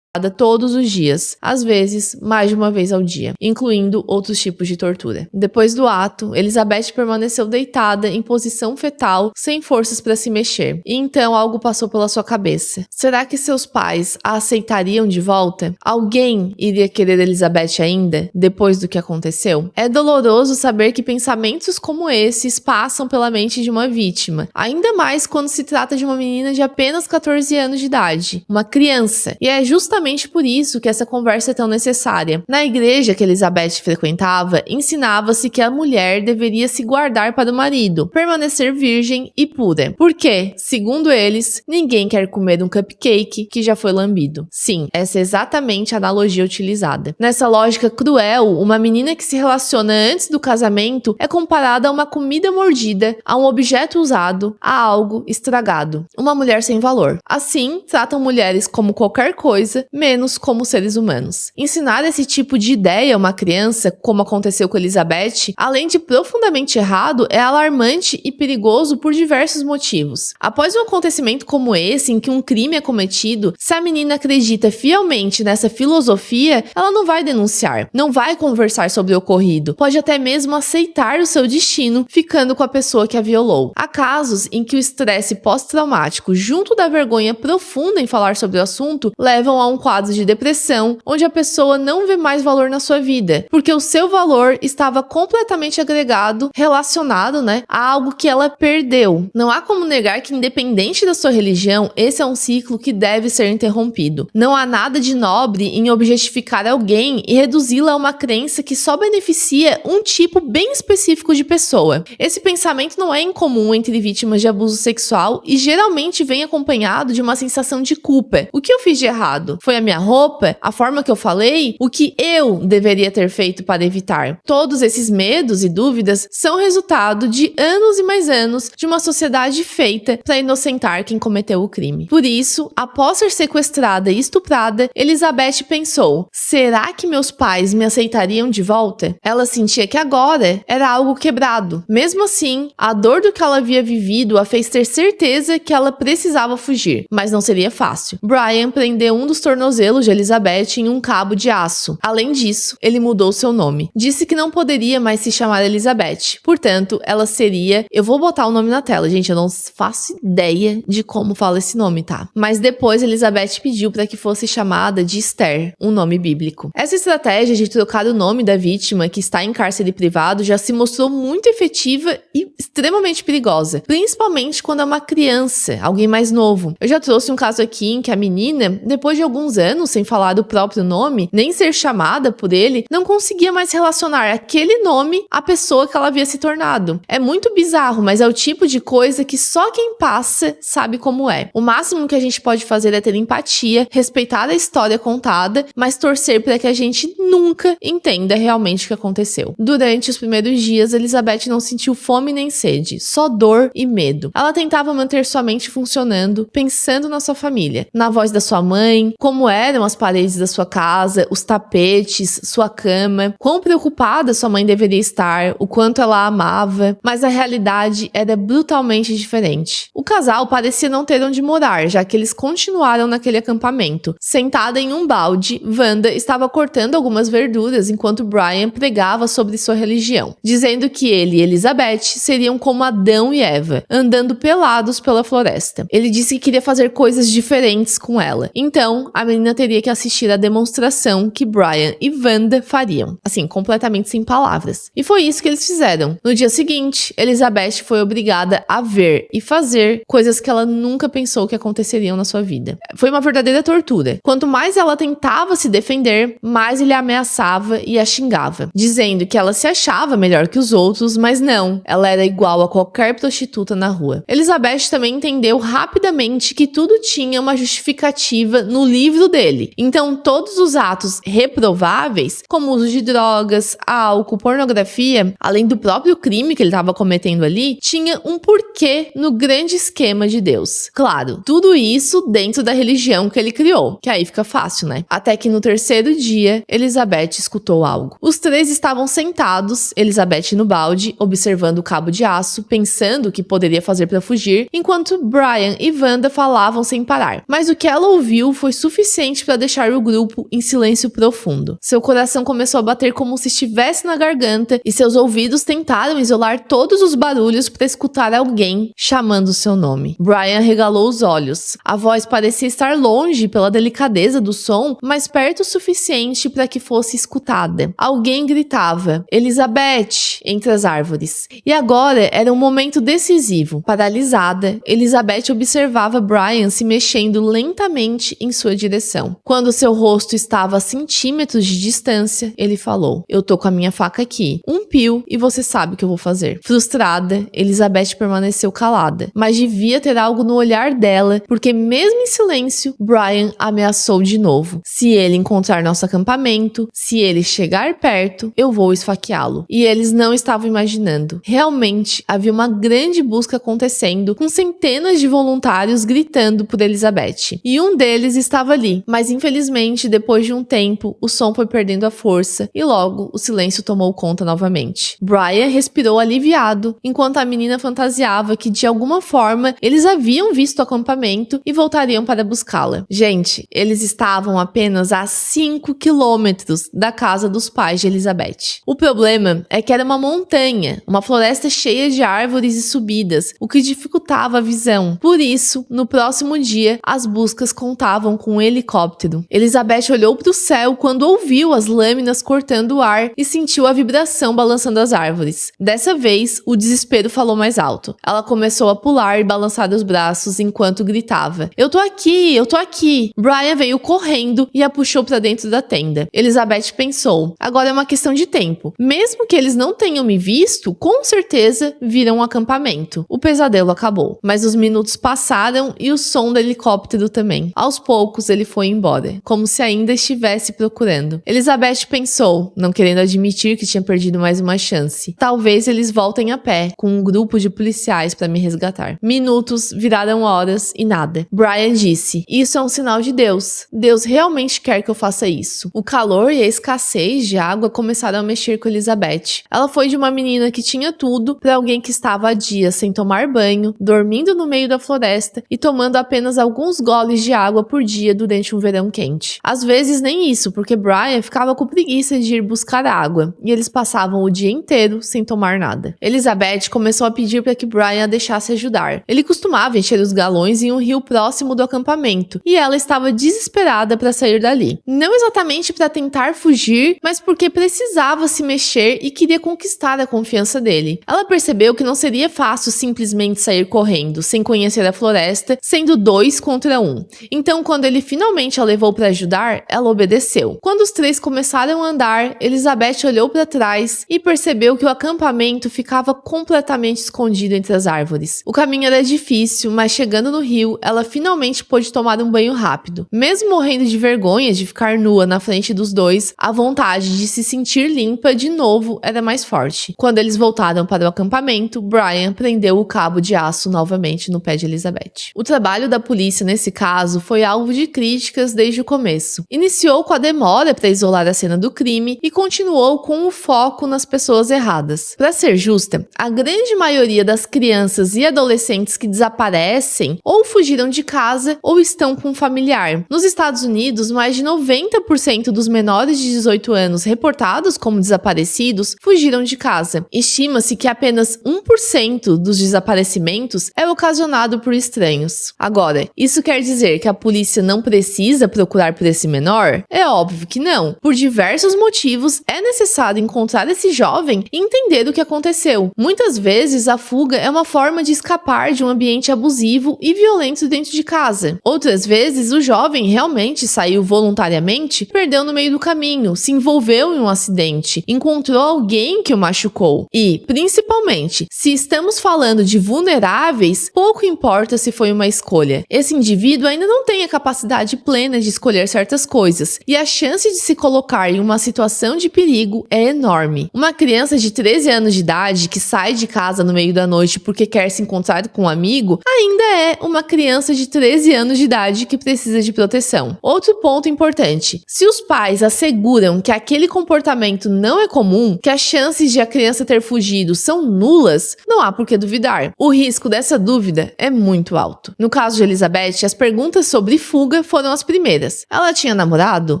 todos os dias, às vezes mais de uma vez ao dia, incluindo outros tipos de tortura. Depois do ato, Elizabeth permaneceu deitada em posição fetal, sem forças para se mexer. E então algo passou pela sua cabeça. Será que seus pais a aceitariam de volta? Alguém iria querer Elizabeth ainda, depois do que aconteceu? É doloroso saber que pensamentos como esses passam pela mente de uma vítima, ainda mais quando se trata de uma menina de apenas 14 anos de idade, uma criança. E é justamente por isso que essa conversa é tão necessária. Na igreja que Elizabeth frequentava, ensinava-se que a mulher deveria se guardar para o marido, permanecer virgem e pura. Porque, segundo eles, ninguém quer comer um cupcake que já foi lambido. Sim, essa é exatamente a analogia utilizada. Nessa lógica cruel, uma menina que se relaciona antes do casamento é comparada a uma comida mordida, a um objeto usado, a algo estragado. Uma mulher sem valor. Assim, tratam mulheres como qualquer coisa, menos como seres humanos. Ensinar esse tipo de ideia a uma criança, como aconteceu com Elizabeth, além de profundamente errado, é alarmante e perigoso por diversos motivos. Após um acontecimento como esse, em que um crime é cometido, se a menina acredita fielmente nessa filosofia, ela não vai denunciar, não vai conversar sobre o ocorrido, pode até mesmo aceitar o seu destino, ficando com a pessoa que a violou. Há casos em que o estresse pós-traumático, junto da vergonha profunda em falar sobre o assunto, levam a um quadro de depressão, onde a pessoa não vê mais valor na sua vida, porque o seu valor estava completamente agregado, relacionado, a algo que ela perdeu. Não há como negar que, independente da sua religião, esse é um ciclo que deve ser interrompido. Não há nada de nobre em objetificar alguém e reduzi-la a uma crença que só beneficia um tipo bem específico de pessoa. Esse pensamento não é incomum entre vítimas de abuso sexual e geralmente vem acompanhado de uma sensação de culpa. O que eu fiz de errado? Foi a minha roupa? A forma que eu falei? O que eu deveria ter feito para evitar? Todos esses medos e dúvidas são resultado de anos e mais anos de uma sociedade feita para inocentar quem cometeu o crime. Por isso, após ser sequestrada e estuprada, Elizabeth pensou: será que meus pais me aceitariam de volta? Ela sentia que agora era algo quebrado. Mesmo assim, a dor do que ela havia vivido a fez ter certeza que ela precisava fugir, mas não seria fácil. Brian prendeu um dos tornozelos de Elizabeth em um cabo de aço. Além disso, ele mudou seu nome. Disse que não poderia mais se chamar Elizabeth. Portanto, ela seria... Eu vou botar o nome na tela, gente. Eu não faço ideia de como fala esse nome, tá? Mas depois, Elizabeth pediu para que fosse chamada de Esther, um nome bíblico. Essa estratégia de trocar o nome da vítima que está em cárcere privado já se mostrou muito efetiva e extremamente perigosa. Principalmente quando é uma criança, alguém mais novo. Eu já trouxe um caso aqui em que a menina, depois de alguns anos sem falar do próprio nome, nem ser chamada por ele, não conseguia mais relacionar aquele nome à pessoa que ela havia se tornado. É muito bizarro, mas é o tipo de coisa que só quem passa sabe como é. O máximo que a gente pode fazer é ter empatia, respeitar a história contada, mas torcer para que a gente nunca entenda realmente o que aconteceu. aconteceu. Durante os primeiros dias, Elizabeth não sentiu fome nem sede, só dor e medo. Ela tentava manter sua mente funcionando, pensando na sua família, na voz da sua mãe, como eram as paredes da sua casa, os tapetes, sua cama, quão preocupada sua mãe deveria estar, o quanto ela a amava, mas a realidade era brutalmente diferente. O casal parecia não ter onde morar, já que eles continuaram naquele acampamento. Sentada em um balde, Wanda estava cortando algumas verduras enquanto Brian pregava sobre sua religião, dizendo que ele e Elizabeth seriam como Adão e Eva, andando pelados pela floresta. Ele disse que queria fazer coisas diferentes com ela. Então, a menina teria que assistir à demonstração que Brian e Wanda fariam. Assim, completamente sem palavras. E foi isso que eles fizeram. No dia seguinte, Elizabeth foi obrigada a ver e fazer coisas que ela nunca pensou que aconteceriam na sua vida. Foi uma verdadeira tortura. Quanto mais ela tentava se defender, mais ele a ameaçava e a xingava, dizendo que ela se achava melhor que os outros, mas não, ela era igual a qualquer prostituta na rua. Elizabeth também entendeu rapidamente que tudo tinha uma justificativa no livro dele. Então, todos os atos reprováveis, como o uso de drogas, álcool, pornografia, além do próprio crime que ele estava cometendo ali, tinha um porquê no grande esquema de Deus. Claro, tudo isso dentro da religião que ele criou, que aí fica fácil, né? Até que no terceiro dia, Elizabeth escutou algo. Os três estavam sentados, Elizabeth no balde, observando o cabo de aço, pensando o que poderia fazer para fugir, enquanto Brian e Wanda falavam sem parar. Mas o que ela ouviu foi suficiente para deixar o grupo em silêncio profundo. Seu coração começou a bater como se estivesse na garganta e seus ouvidos tentaram isolar todos os barulhos para escutar alguém chamando seu nome. Brian regalou os olhos. A voz parecia estar longe pela delicadeza do som, mas perto o suficiente para que fosse escutada. Alguém gritava, Elizabeth, entre as árvores. E agora era um momento decisivo. Paralisada, Elizabeth observava Brian se mexendo lentamente em sua direção. Quando seu rosto estava a centímetros de distância, ele falou, eu tô com a minha faca aqui. Um pio e você sabe o que eu vou fazer. Frustrada, Elizabeth permaneceu calada, mas devia ter algo no olhar dela, porque mesmo em silêncio, Brian ameaçou de novo. Se ele encontrar nosso acampamento, se ele chegar perto, eu vou esfaqueá-lo. E eles não estavam imaginando. Realmente, havia uma grande busca acontecendo, com centenas de voluntários gritando por Elizabeth. E um deles estava ali, mas infelizmente, depois de um tempo, o som foi perdendo a força e logo o silêncio tomou conta novamente. Brian respirou aliviado, enquanto a menina fantasiava que de alguma forma eles haviam visto o acampamento e voltariam para buscá-la. Gente, eles estavam apenas a 5 quilômetros da casa dos pais de Elizabeth. O problema é que era uma montanha, uma floresta cheia de árvores e subidas, o que dificultava a visão. Por isso, no próximo dia, as buscas contavam com um helicóptero. Elizabeth olhou para o céu quando ouviu as lâminas cortando o ar e sentiu a vibração balançando as árvores. Dessa vez, o desespero falou mais alto. Ela começou a pular e balançar os braços enquanto gritava, eu tô aqui, eu tô aqui. Brian veio correndo e a puxou para dentro da tenda. Elizabeth pensou, agora é uma questão de tempo. Mesmo que eles não tenham me visto, com certeza viram um acampamento. O pesadelo acabou, mas os minutos passaram e o som do helicóptero também. Aos poucos ele foi embora, como se ainda estivesse procurando. Elizabeth pensou, não querendo admitir que tinha perdido mais uma chance. Talvez eles voltem a pé, com um grupo de policiais para me resgatar. Minutos viraram horas e nada. Brian disse, isso é um sinal de Deus. Deus realmente quer que eu faça isso. O calor e a escassez de água começaram a mexer com Elizabeth. Ela foi de uma menina que tinha tudo para alguém que estava há dias sem tomar banho, dormindo no meio da floresta e tomando apenas alguns goles de água por dia durante um verão quente. Às vezes nem isso, porque Brian ficava com preguiça de ir buscar água e eles passavam o dia inteiro sem tomar nada. Elizabeth começou a pedir para que Brian a deixasse ajudar. Ele costumava encher os galões em um rio próximo do acampamento e ela estava desesperada para sair dali. Não exatamente para tentar fugir, mas porque precisava se mexer e queria conquistar a confiança dele. Ela percebeu que não seria fácil simplesmente sair correndo, sem conhecer a floresta, sendo 2 contra 1. Então, quando ele finalmente a levou para ajudar, ela obedeceu. Quando os três começaram a andar, Elizabeth olhou para trás e percebeu que o acampamento ficava completamente escondido entre as árvores. O caminho era difícil, mas chegando no rio, ela finalmente pôde tomar um banho rápido. Mesmo morrendo de vergonha de ficar nua na frente dos dois, a vontade de se sentir limpa culpa, de novo, era mais forte. Quando eles voltaram para o acampamento, Brian prendeu o cabo de aço novamente no pé de Elizabeth. O trabalho da polícia nesse caso foi alvo de críticas desde o começo. Iniciou com a demora para isolar a cena do crime e continuou com o foco nas pessoas erradas. Para ser justa, a grande maioria das crianças e adolescentes que desaparecem ou fugiram de casa ou estão com um familiar. Nos Estados Unidos, mais de 90% dos menores de 18 anos reportados como desaparecidos fugiram de casa. Estima-se que apenas 1% dos desaparecimentos é ocasionado por estranhos. Agora, isso quer dizer que a polícia não precisa procurar por esse menor? É óbvio que não. Por diversos motivos, é necessário encontrar esse jovem e entender o que aconteceu. Muitas vezes, a fuga é uma forma de escapar de um ambiente abusivo e violento dentro de casa. Outras vezes, o jovem realmente saiu voluntariamente, perdeu no meio do caminho, se envolveu em um acidente, encontrou alguém que o machucou. E, principalmente, se estamos falando de vulneráveis, pouco importa se foi uma escolha. Esse indivíduo ainda não tem a capacidade plena de escolher certas coisas, e a chance de se colocar em uma situação de perigo é enorme. Uma criança de 13 anos de idade que sai de casa no meio da noite porque quer se encontrar com um amigo, ainda é uma criança de 13 anos de idade que precisa de proteção. Outro ponto importante: se os pais asseguram que aquele comportamento não é comum, que as chances de a criança ter fugido são nulas, não há por que duvidar. O risco dessa dúvida é muito alto. No caso de Elizabeth, as perguntas sobre fuga foram as primeiras. Ela tinha namorado?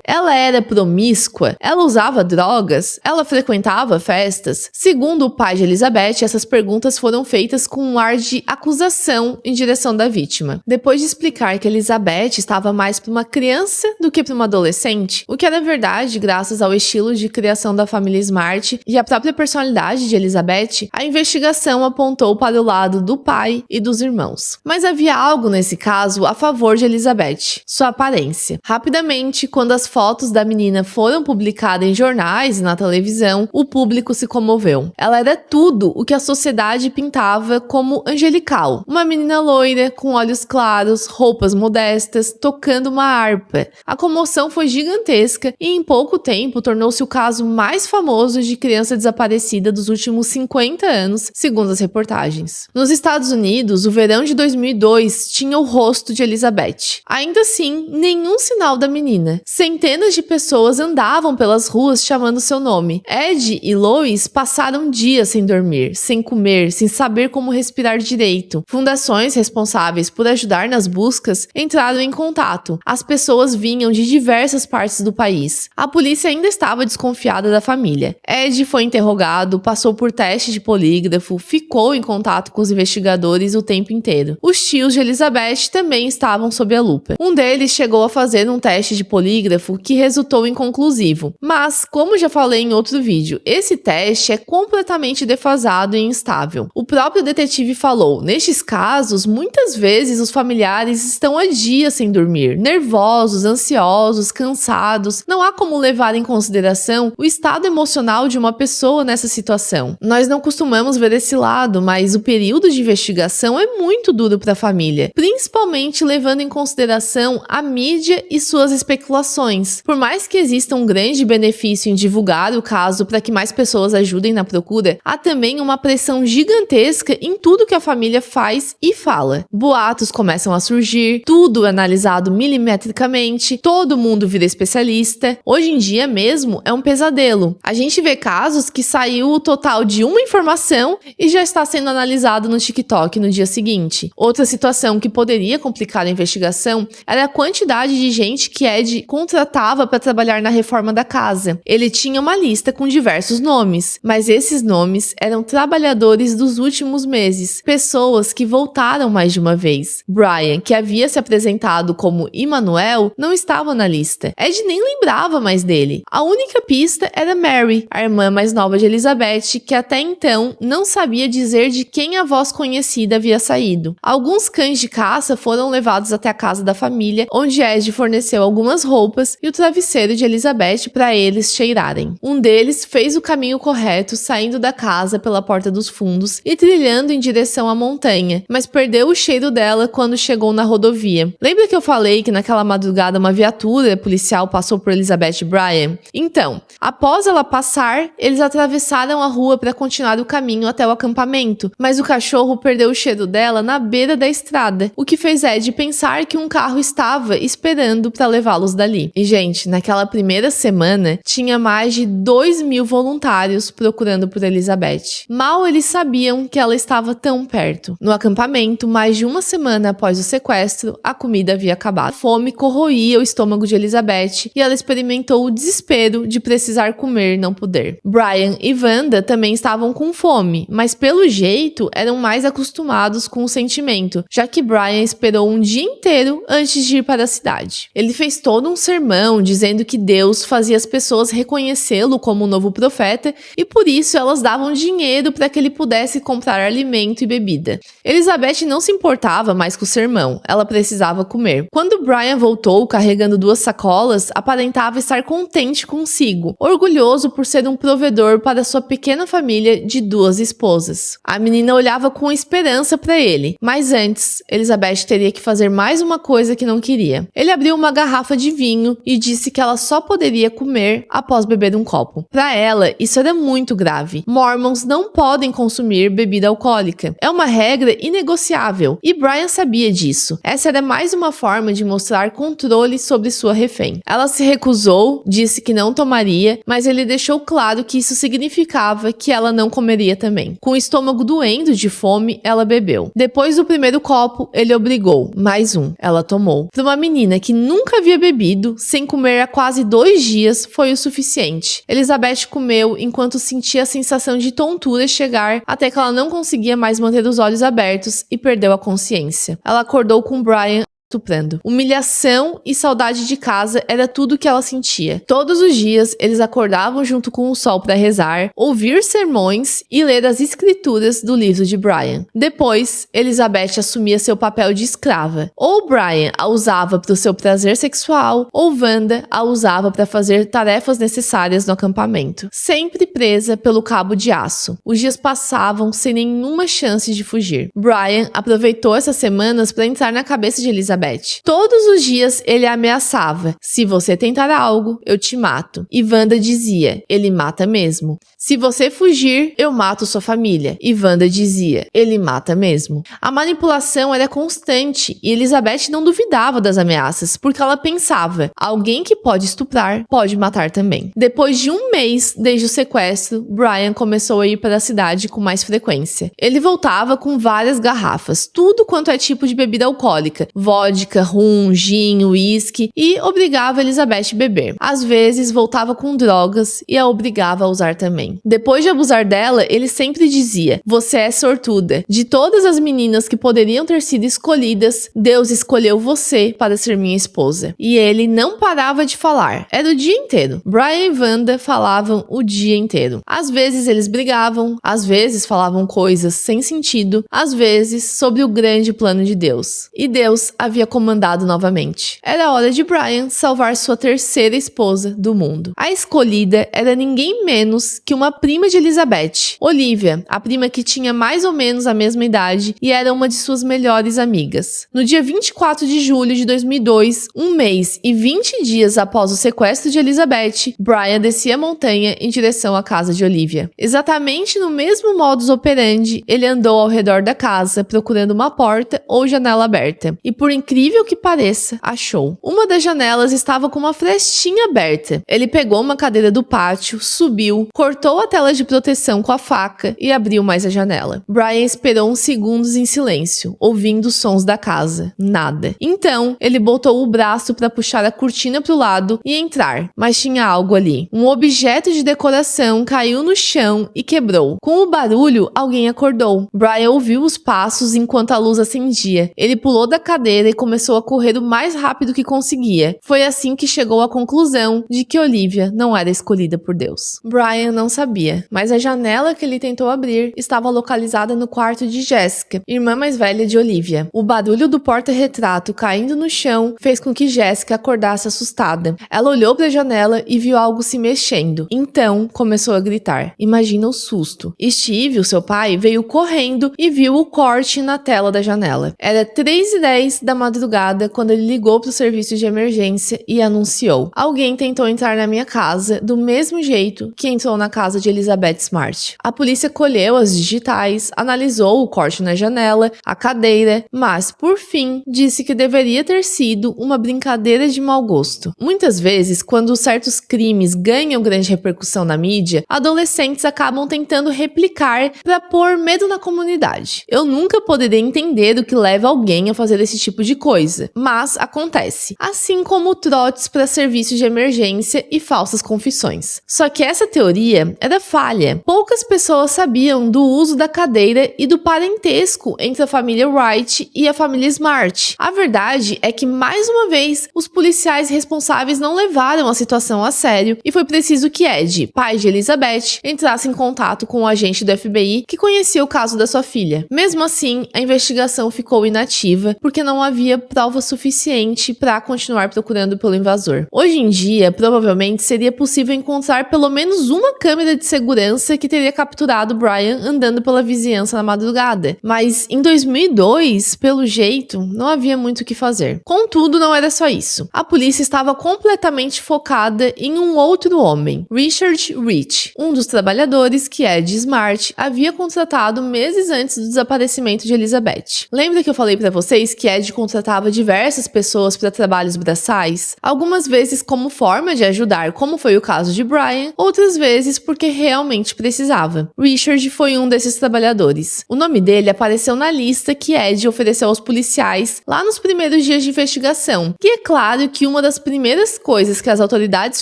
Ela era promíscua? Ela usava drogas? Ela frequentava festas? Segundo o pai de Elizabeth, essas perguntas foram feitas com um ar de acusação em direção da vítima. Depois de explicar que Elizabeth estava mais para uma criança do que para uma adolescente, o que era verdade graças ao estilo de criação da família Smart e à própria personalidade de Elizabeth, a investigação apontou para o lado do pai e dos irmãos. Mas havia algo nesse caso a favor de Elizabeth: sua aparência. Rapidamente, quando as fotos da menina foram publicadas em jornais e na televisão, o público se comoveu. Ela era tudo o que a sociedade pintava como angelical. Uma menina loira, com olhos claros, roupas modestas, tocando uma harpa. A comoção foi gigantesca e em pouco tempo tornou-se o caso mais famoso de criança desaparecida dos últimos 50 anos, segundo as reportagens. Nos Estados Unidos, o verão de 2002 tinha o rosto de Elizabeth. Ainda assim, nenhum sinal da menina. Centenas de pessoas andavam pelas ruas chamando seu nome. Ed e Lois passaram dias sem dormir, sem comer, sem saber como respirar direito. Fundações responsáveis por ajudar nas buscas entraram em contato. As pessoas vinham de diversas partes do país. A polícia ainda estava desconfiada da família. Ed foi interrogado, passou por teste de polígrafo, ficou em contato com os investigadores o tempo inteiro. Os tios de Elizabeth também estavam sob a lupa. Um deles chegou a fazer um teste de polígrafo que resultou inconclusivo. Mas, como já falei em outro vídeo, esse teste é completamente defasado e instável. O próprio detetive falou: nestes casos, muitas vezes os familiares estão há dias sem dormir, nervosos, ansiosos, cansados. Não há como levar em consideração o estado emocional de uma pessoa nessa situação. Nós não costumamos ver esse lado, mas o período de investigação é muito duro para a família, principalmente levando em consideração a mídia e suas especulações. Por mais que exista um grande benefício em divulgar o caso para que mais pessoas ajudem na procura, há também uma pressão gigantesca em tudo que a família faz e fala. Boatos começam a surgir, tudo é analisado milimetricamente, todo mundo vira especialista. Hoje em dia mesmo é um pesadelo. A gente vê casos que saiu o total de uma informação e já está sendo analisado no TikTok no dia seguinte. Outra situação que poderia complicar a investigação era a quantidade de gente que Ed contratava para trabalhar na reforma da casa. Ele tinha uma lista com diversos nomes, mas esses nomes eram trabalhadores dos últimos meses, pessoas que voltaram mais de uma vez. Brian, que havia se apresentado como Emmanuel, não estava na lista. Ed nem lembrava mais dele. A única pista era Mary, a irmã mais nova de Elizabeth, que até então não sabia dizer de quem a voz conhecida havia saído. Alguns cães de caça foram levados até a casa da família, onde Ed forneceu algumas roupas e o travesseiro de Elizabeth para eles cheirarem. Um deles fez o caminho correto, saindo da casa pela porta dos fundos e trilhando em direção à montanha, mas perdeu o cheiro dela quando chegou na rodovia. Lembra que eu falei que naquela madrugada uma viatura policial passou por Elizabeth e Brian? Então, após ela passar, eles atravessaram a rua para continuar o caminho até o acampamento, mas o cachorro perdeu o cheiro dela na beira da estrada, o que fez Ed pensar que um carro estava esperando para levá-los dali. E, gente, naquela primeira semana, tinha mais de 2.000 voluntários procurando por Elizabeth. Mal eles sabiam que ela estava tão perto. No acampamento, mais de uma semana após o sequestro, a comida havia acabado. A fome corroía o estômago de Elizabeth e ela experimentou o desespero de precisar comer e não poder. Brian e Wanda também estavam com fome, mas pelo jeito eram mais acostumados com o sentimento, já que Brian esperou um dia inteiro antes de ir para a cidade. Ele fez todo um sermão dizendo que Deus fazia as pessoas reconhecê-lo como um novo profeta e por isso elas davam dinheiro para que ele pudesse comprar alimento e bebida. Elizabeth não se importava mais com o sermão, ela precisava comer. Quando Brian voltou carregando 2 sacolas, aparentava estar contente consigo, orgulhoso por ser um provedor para sua pequena família de 2 esposas. A menina olhava com esperança para ele, mas antes, Elizabeth teria que fazer mais uma coisa que não queria. Ele abriu uma garrafa de vinho e disse que ela só poderia comer após beber um copo. Para ela, isso era muito grave. Mormons não podem consumir bebida alcoólica. É uma regra inegociável, e Brian sabia disso. Essa era mais uma forma de mostrar controle sobre sua refém. Ela se recusou, disse que não tomaria, mas ele deixou claro que isso significava que ela não comeria também. Com o estômago doendo de fome, ela bebeu. Depois do primeiro copo, ele obrigou. Mais um. Ela tomou. Para uma menina que nunca havia bebido, sem comer há quase 2 dias, foi o suficiente. Elizabeth comeu enquanto sentia a sensação de tontura chegar até que ela não conseguia mais manter os olhos abertos e perdeu a consciência. Ela acordou com Brian estuprando. Humilhação e saudade de casa era tudo que ela sentia. Todos os dias, eles acordavam junto com o sol para rezar, ouvir sermões e ler as escrituras do livro de Brian. Depois, Elizabeth assumia seu papel de escrava. Ou Brian a usava para o seu prazer sexual, ou Wanda a usava para fazer tarefas necessárias no acampamento. Sempre presa pelo cabo de aço. Os dias passavam sem nenhuma chance de fugir. Brian aproveitou essas semanas para entrar na cabeça de Elizabeth. Todos os dias ele a ameaçava. Se você tentar algo, eu te mato. E Wanda dizia, ele mata mesmo. Se você fugir, eu mato sua família. E Wanda dizia, ele mata mesmo. A manipulação era constante e Elizabeth não duvidava das ameaças, porque ela pensava, alguém que pode estuprar, pode matar também. Depois de 1 mês desde o sequestro, Brian começou a ir para a cidade com mais frequência. Ele voltava com várias garrafas, tudo quanto é tipo de bebida alcoólica, vodka, rum, gin, uísque, e obrigava Elizabeth a beber. Às vezes voltava com drogas e a obrigava a usar também. Depois de abusar dela, ele sempre dizia, você é sortuda. De todas as meninas que poderiam ter sido escolhidas, Deus escolheu você para ser minha esposa. E ele não parava de falar. Era o dia inteiro. Brian e Wanda falavam o dia inteiro. Às vezes eles brigavam, às vezes falavam coisas sem sentido, às vezes sobre o grande plano de Deus. E Deus havia comandado novamente. Era hora de Brian salvar sua 3ª esposa do mundo. A escolhida era ninguém menos que uma prima de Elizabeth, Olivia, a prima que tinha mais ou menos a mesma idade e era uma de suas melhores amigas. No dia 24 de julho de 2002, 1 mês e 20 dias após o sequestro de Elizabeth, Brian descia a montanha em direção à casa de Olivia. Exatamente no mesmo modus operandi, ele andou ao redor da casa procurando uma porta ou janela aberta. E por incrível que pareça, achou. Uma das janelas estava com uma frestinha aberta. Ele pegou uma cadeira do pátio, subiu, cortou a tela de proteção com a faca e abriu mais a janela. Brian esperou uns segundos em silêncio, ouvindo os sons da casa. Nada. Então, ele botou o braço para puxar a cortina para o lado e entrar, mas tinha algo ali. Um objeto de decoração caiu no chão e quebrou. Com o barulho, alguém acordou. Brian ouviu os passos enquanto a luz acendia. Ele pulou da cadeira e começou a correr o mais rápido que conseguia. Foi assim que chegou à conclusão de que Olivia não era escolhida por Deus. Brian não sabia, mas a janela que ele tentou abrir estava localizada no quarto de Jessica, irmã mais velha de Olivia. O barulho do porta-retrato caindo no chão fez com que Jessica acordasse assustada. Ela olhou para a janela e viu algo se mexendo. Então, começou a gritar. Imagina o susto. Steve, o seu pai, veio correndo e viu o corte na tela da janela. Era 3:10 da madrugada quando ele ligou para o serviço de emergência e anunciou: alguém tentou entrar na minha casa do mesmo jeito que entrou na casa de Elizabeth Smart. A polícia colheu as digitais, analisou o corte na janela, a cadeira, mas, por fim, disse que deveria ter sido uma brincadeira de mau gosto. Muitas vezes, quando certos crimes ganham grande repercussão na mídia, adolescentes acabam tentando replicar para pôr medo na comunidade. Eu nunca poderia entender o que leva alguém a fazer esse tipo de coisa, mas acontece. Assim como trotes para serviços de emergência e falsas confissões. Só que essa teoria era falha. Poucas pessoas sabiam do uso da cadeira e do parentesco entre a família Wright e a família Smart. A verdade é que, mais uma vez, os policiais responsáveis não levaram a situação a sério e foi preciso que Ed, pai de Elizabeth, entrasse em contato com o agente do FBI que conhecia o caso da sua filha. Mesmo assim, a investigação ficou inativa porque não havia prova suficiente para continuar procurando pelo invasor. Hoje em dia, provavelmente seria possível encontrar pelo menos uma câmera de segurança que teria capturado Brian andando pela vizinhança na madrugada, mas em 2002, pelo jeito, não havia muito o que fazer. Contudo, não era só isso. A polícia estava completamente focada em um outro homem, Richard Rich, um dos trabalhadores que Ed Smart havia contratado meses antes do desaparecimento de Elizabeth. Lembra que eu falei para vocês que Ed contratava diversas pessoas para trabalhos braçais? Algumas vezes como forma de ajudar, como foi o caso de Brian, outras vezes porque realmente precisava. Richard foi um desses trabalhadores. O nome dele apareceu na lista que Ed ofereceu aos policiais lá nos primeiros dias de investigação. E é claro que uma das primeiras coisas que as autoridades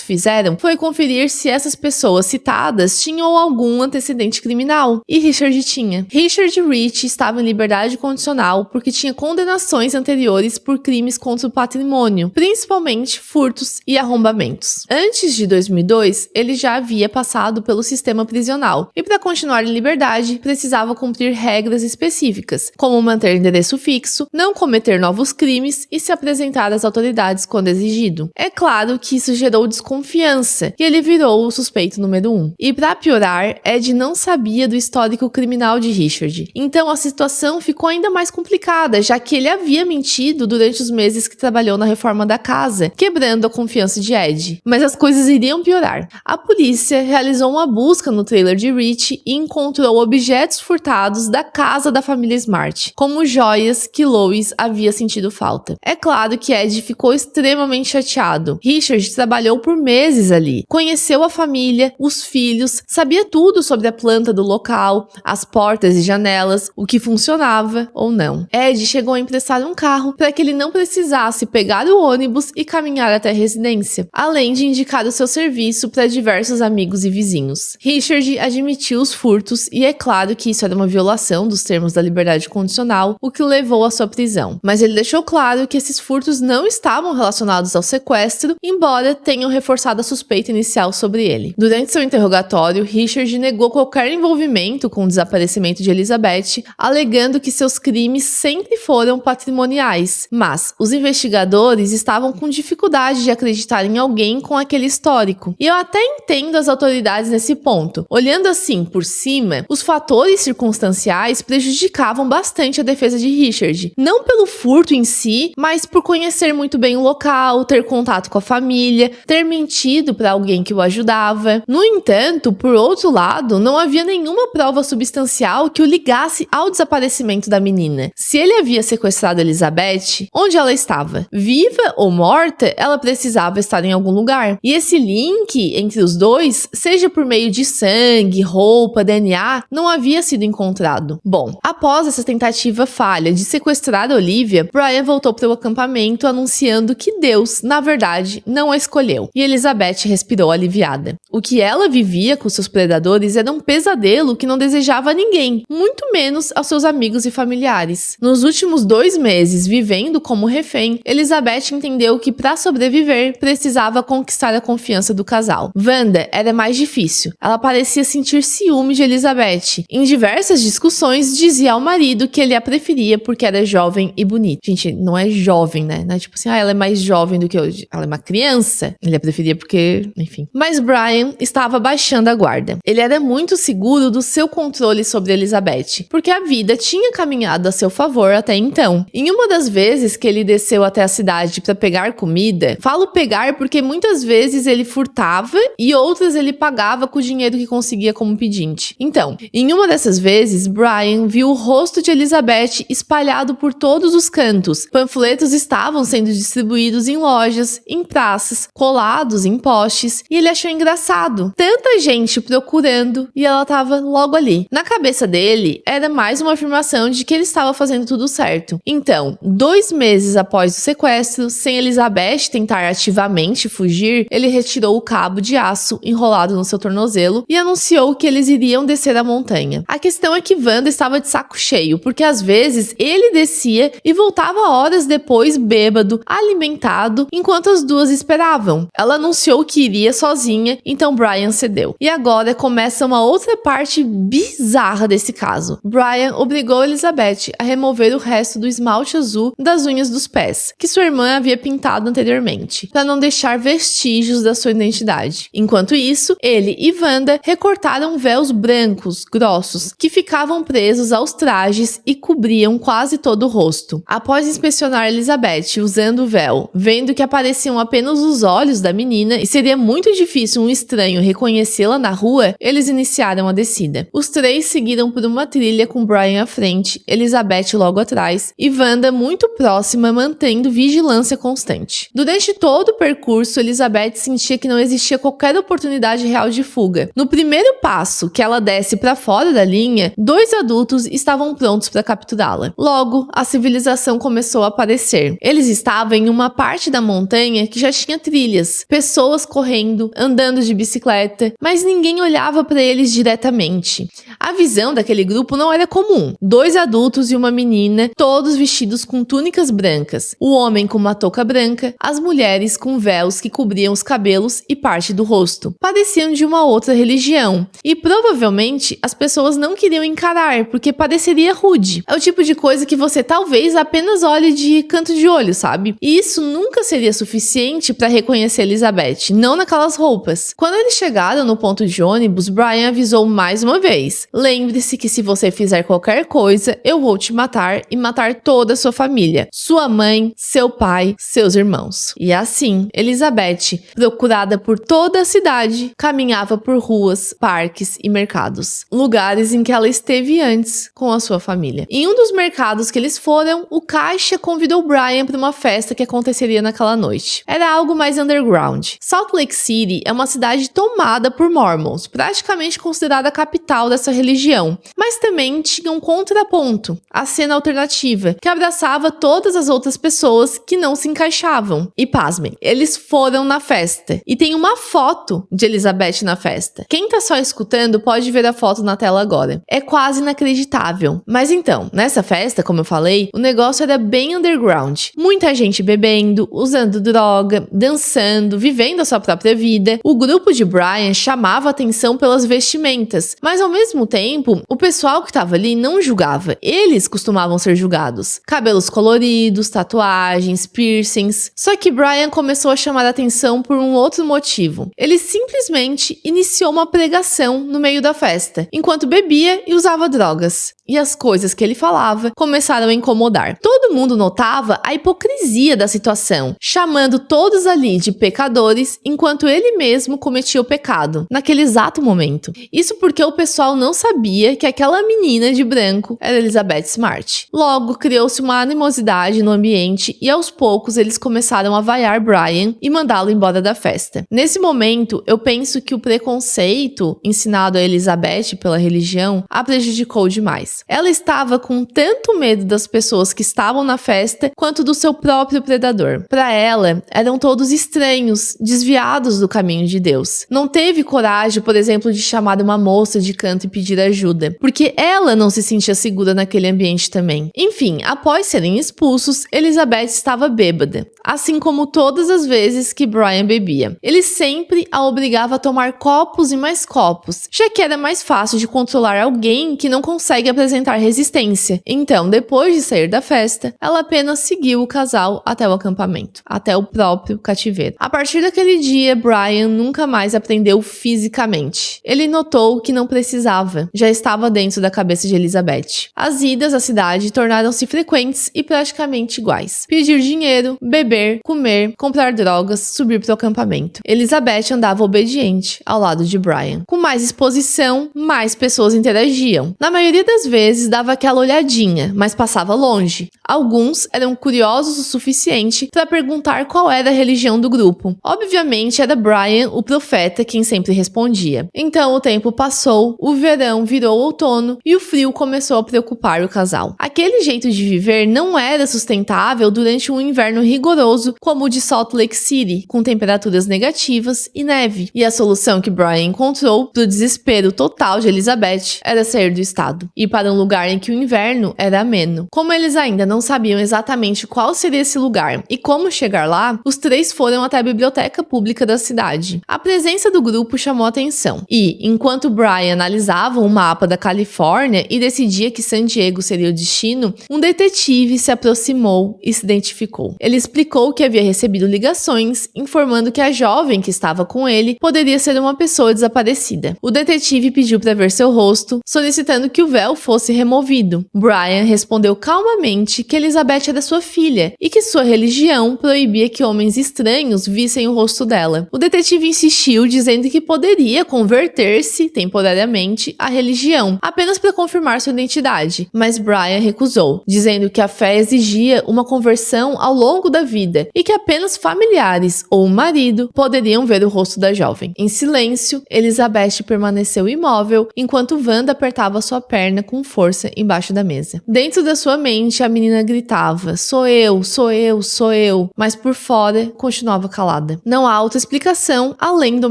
fizeram foi conferir se essas pessoas citadas tinham algum antecedente criminal. E Richard tinha. Richard Rich estava em liberdade condicional porque tinha condenações anteriores por crimes contra o patrimônio, principalmente furtos e arrombamentos. Antes de 2002, ele já havia passado pelo sistema prisional e, para continuar em liberdade, precisava cumprir regras específicas, como manter endereço fixo, não cometer novos crimes e se apresentar às autoridades quando exigido. É claro que isso gerou desconfiança e ele virou o suspeito número 1. E, para piorar, Ed não sabia do histórico criminal de Richard. Então a situação ficou ainda mais complicada, já que ele havia mentido durante os meses que trabalhou na reforma da casa, quebrando a confiança de Ed. Mas as coisas iriam piorar. A polícia realizou uma busca no trailer de Rich e encontrou objetos furtados da casa da família Smart, como joias que Lois havia sentido falta. É claro que Ed ficou extremamente chateado. Richard trabalhou por meses ali, conheceu a família, os filhos, sabia tudo sobre a planta do local, as portas e janelas, o que funcionava ou não. Ed chegou a emprestar um carro para que ele não precisasse pegar o ônibus e caminhar até a residência, além de indicar o seu serviço para diversos amigos e vizinhos. Richard admitiu os furtos e é claro que isso era uma violação dos termos da liberdade condicional, o que levou à sua prisão. Mas ele deixou claro que esses furtos não estavam relacionados ao sequestro, embora tenham reforçado a suspeita inicial sobre ele. Durante seu interrogatório, Richard negou qualquer envolvimento com o desaparecimento de Elizabeth, alegando que seus crimes sempre foram patrimoniais. Mas os investigadores estavam com dificuldade de acreditar em alguém com aquele histórico. E eu até entendo as autoridades nesse ponto. Olhando assim por cima, os fatores circunstanciais prejudicavam bastante a defesa de Richard. Não pelo furto em si, mas por conhecer muito bem o local, ter contato com a família, ter mentido para alguém que o ajudava. No entanto, por outro lado, não havia nenhuma prova substancial que o ligasse ao desaparecimento da menina. Se ele havia sequestrado Elizabeth, onde ela estava? Viva ou morta, ela precisava estar em algum lugar. E esse link entre os dois, seja por meio de sangue, roupa, DNA, não havia sido encontrado. Bom, após essa tentativa falha de sequestrar Olivia, Brian voltou para o acampamento anunciando que Deus, na verdade, não a escolheu. E Elizabeth respirou aliviada. O que ela vivia com seus predadores era um pesadelo que não desejava a ninguém, muito menos aos seus amigos e familiares. Nos últimos 2 meses, vivendo como refém, Elizabeth entendeu que para sobreviver, precisava conquistar a confiança do casal. Wanda era mais difícil. Ela parecia sentir ciúme de Elizabeth. Em diversas discussões, dizia ao marido que ele a preferia porque era jovem e bonita. Gente, não é jovem, né? Não é tipo assim, ela é mais jovem do que eu. Ela é uma criança. Ele a preferia porque, enfim. Mas Brian estava baixando a guarda. Ele era muito seguro do seu controle sobre Elizabeth, porque a vida tinha caminhado a seu favor até então. Em uma uma das vezes que ele desceu até a cidade para pegar comida, falo pegar porque muitas vezes ele furtava e outras ele pagava com o dinheiro que conseguia como pedinte. Então, em uma dessas vezes, Brian viu o rosto de Elizabeth espalhado por todos os cantos. Panfletos estavam sendo distribuídos em lojas, em praças, colados em postes, e ele achou engraçado. Tanta gente procurando e ela estava logo ali. Na cabeça dele, era mais uma afirmação de que ele estava fazendo tudo certo. Então, 2 meses após o sequestro, sem Elizabeth tentar ativamente fugir, ele retirou o cabo de aço enrolado no seu tornozelo e anunciou que eles iriam descer a montanha. A questão é que Wanda estava de saco cheio, porque às vezes ele descia e voltava horas depois bêbado, alimentado, enquanto as duas esperavam. Ela anunciou que iria sozinha, então Brian cedeu. E agora começa uma outra parte bizarra desse caso. Brian obrigou Elizabeth a remover o resto do esmalte azul das unhas dos pés, que sua irmã havia pintado anteriormente, para não deixar vestígios da sua identidade. Enquanto isso, ele e Wanda recortaram véus brancos, grossos, que ficavam presos aos trajes e cobriam quase todo o rosto. Após inspecionar Elizabeth usando o véu, vendo que apareciam apenas os olhos da menina e seria muito difícil um estranho reconhecê-la na rua, eles iniciaram a descida. Os 3 seguiram por uma trilha com Brian à frente, Elizabeth logo atrás e Wanda muito próxima, mantendo vigilância constante. Durante todo o percurso, Elizabeth sentia que não existia qualquer oportunidade real de fuga. No primeiro passo, que ela desce para fora da linha, 2 adultos estavam prontos para capturá-la. Logo, a civilização começou a aparecer. Eles estavam em uma parte da montanha que já tinha trilhas, pessoas correndo, andando de bicicleta, mas ninguém olhava para eles diretamente. A visão daquele grupo não era comum. 2 adultos e uma menina, todos vestidos com túnicas brancas. O homem com uma touca branca, as mulheres com véus que cobriam os cabelos e parte do rosto. Pareciam de uma outra religião. E provavelmente as pessoas não queriam encarar, porque pareceria rude. É o tipo de coisa que você talvez apenas olhe de canto de olho, sabe? E isso nunca seria suficiente para reconhecer Elizabeth, não naquelas roupas. Quando eles chegaram no ponto de ônibus, Brian avisou mais uma vez: lembre-se que se você fizer qualquer coisa, eu vou te matar e matar toda a sua família. Sua mãe, seu pai, seus irmãos. E assim, Elizabeth, procurada por toda a cidade, caminhava por ruas, parques e mercados. Lugares em que ela esteve antes com a sua família. Em um dos mercados que eles foram, o caixa convidou Brian para uma festa que aconteceria naquela noite. Era algo mais underground. Salt Lake City é uma cidade tomada por Mormons, praticamente considerada a capital dessa religião, mas também tinha um contraponto, a cena alternativa, que abraçava todas as outras pessoas que não se encaixavam. E pasmem, eles foram na festa, e tem uma foto de Elizabeth na festa. Quem tá só escutando pode ver a foto na tela agora. É quase inacreditável. Mas então, nessa festa, como eu falei, o negócio era bem underground. Muita gente bebendo, usando droga, dançando, vivendo a sua própria vida. O grupo de Brian chamava atenção pelas vestimentas, mas ao mesmo tempo, o pessoal que estava ali não julgava. Eles costumavam ser julgados. Cabelos coloridos, tatuagens, piercings. Só que Brian começou a chamar a atenção por um outro motivo. Ele simplesmente iniciou uma pregação no meio da festa, enquanto bebia e usava drogas. E as coisas que ele falava começaram a incomodar. Todo mundo notava a hipocrisia da situação, chamando todos ali de pecadores, enquanto ele mesmo cometia o pecado, naquele exato momento. Isso porque o pessoal não sabia que aquela menina de branco era Elizabeth Smart. Logo, criou-se uma animosidade no ambiente e aos poucos eles começaram a vaiar Brian e mandá-lo embora da festa. Nesse momento, eu penso que o preconceito ensinado a Elizabeth pela religião a prejudicou demais. Ela estava com tanto medo das pessoas que estavam na festa quanto do seu próprio predador. Para ela, eram todos estranhos, desviados do caminho de Deus. Não teve coragem, por exemplo, de chamar uma moça de canto e pedir ajuda, porque ela não se sentia segura naquele ambiente também. Enfim, após serem expulsos, Elizabeth estava bêbada, assim como todas as vezes que Brian bebia. Ele sempre a obrigava a tomar copos e mais copos, já que era mais fácil de controlar alguém que não consegue apresentar resistência. Então, depois de sair da festa, ela apenas seguiu o casal até o acampamento, até o próprio cativeiro. A partir daquele dia, Brian nunca mais aprendeu fisicamente. Ele notou que não precisava, já estava dentro da cabeça de Elizabeth. As idas à cidade tornaram-se frequentes diferentes e praticamente iguais. Pedir dinheiro, beber, comer, comprar drogas, subir para o acampamento. Elizabeth andava obediente ao lado de Brian. Com mais exposição, mais pessoas interagiam. Na maioria das vezes dava aquela olhadinha, mas passava longe. Alguns eram curiosos o suficiente para perguntar qual era a religião do grupo. Obviamente era Brian, o profeta, quem sempre respondia. Então o tempo passou, o verão virou outono e o frio começou a preocupar o casal. Aquele jeito de viver não era sustentável durante um inverno rigoroso como o de Salt Lake City, com temperaturas negativas e neve. E a solução que Brian encontrou, pro desespero total de Elizabeth, era sair do estado, ir para um lugar em que o inverno era ameno. Como eles ainda não sabiam exatamente qual seria esse lugar e como chegar lá, os três foram até a biblioteca pública da cidade. A presença do grupo chamou atenção e, enquanto Brian analisava um mapa da Califórnia e decidia que San Diego seria o destino, um detetive se aproximou e se identificou. Ele explicou que havia recebido ligações informando que a jovem que estava com ele poderia ser uma pessoa desaparecida. O detetive pediu para ver seu rosto, solicitando que o véu fosse removido. Brian respondeu calmamente que Elizabeth era sua filha e que sua religião proibia que homens estranhos vissem o rosto dela. O detetive insistiu, dizendo que poderia converter-se temporariamente à religião, apenas para confirmar sua identidade, mas Brian recusou, dizendo que a fé exigia uma conversão ao longo da vida e que apenas familiares ou o marido poderiam ver o rosto da jovem. Em silêncio, Elizabeth permaneceu imóvel enquanto Wanda apertava sua perna com força embaixo da mesa. Dentro da sua mente, a menina gritava: "Sou eu, sou eu, sou eu", mas por fora continuava calada. Não há outra explicação além do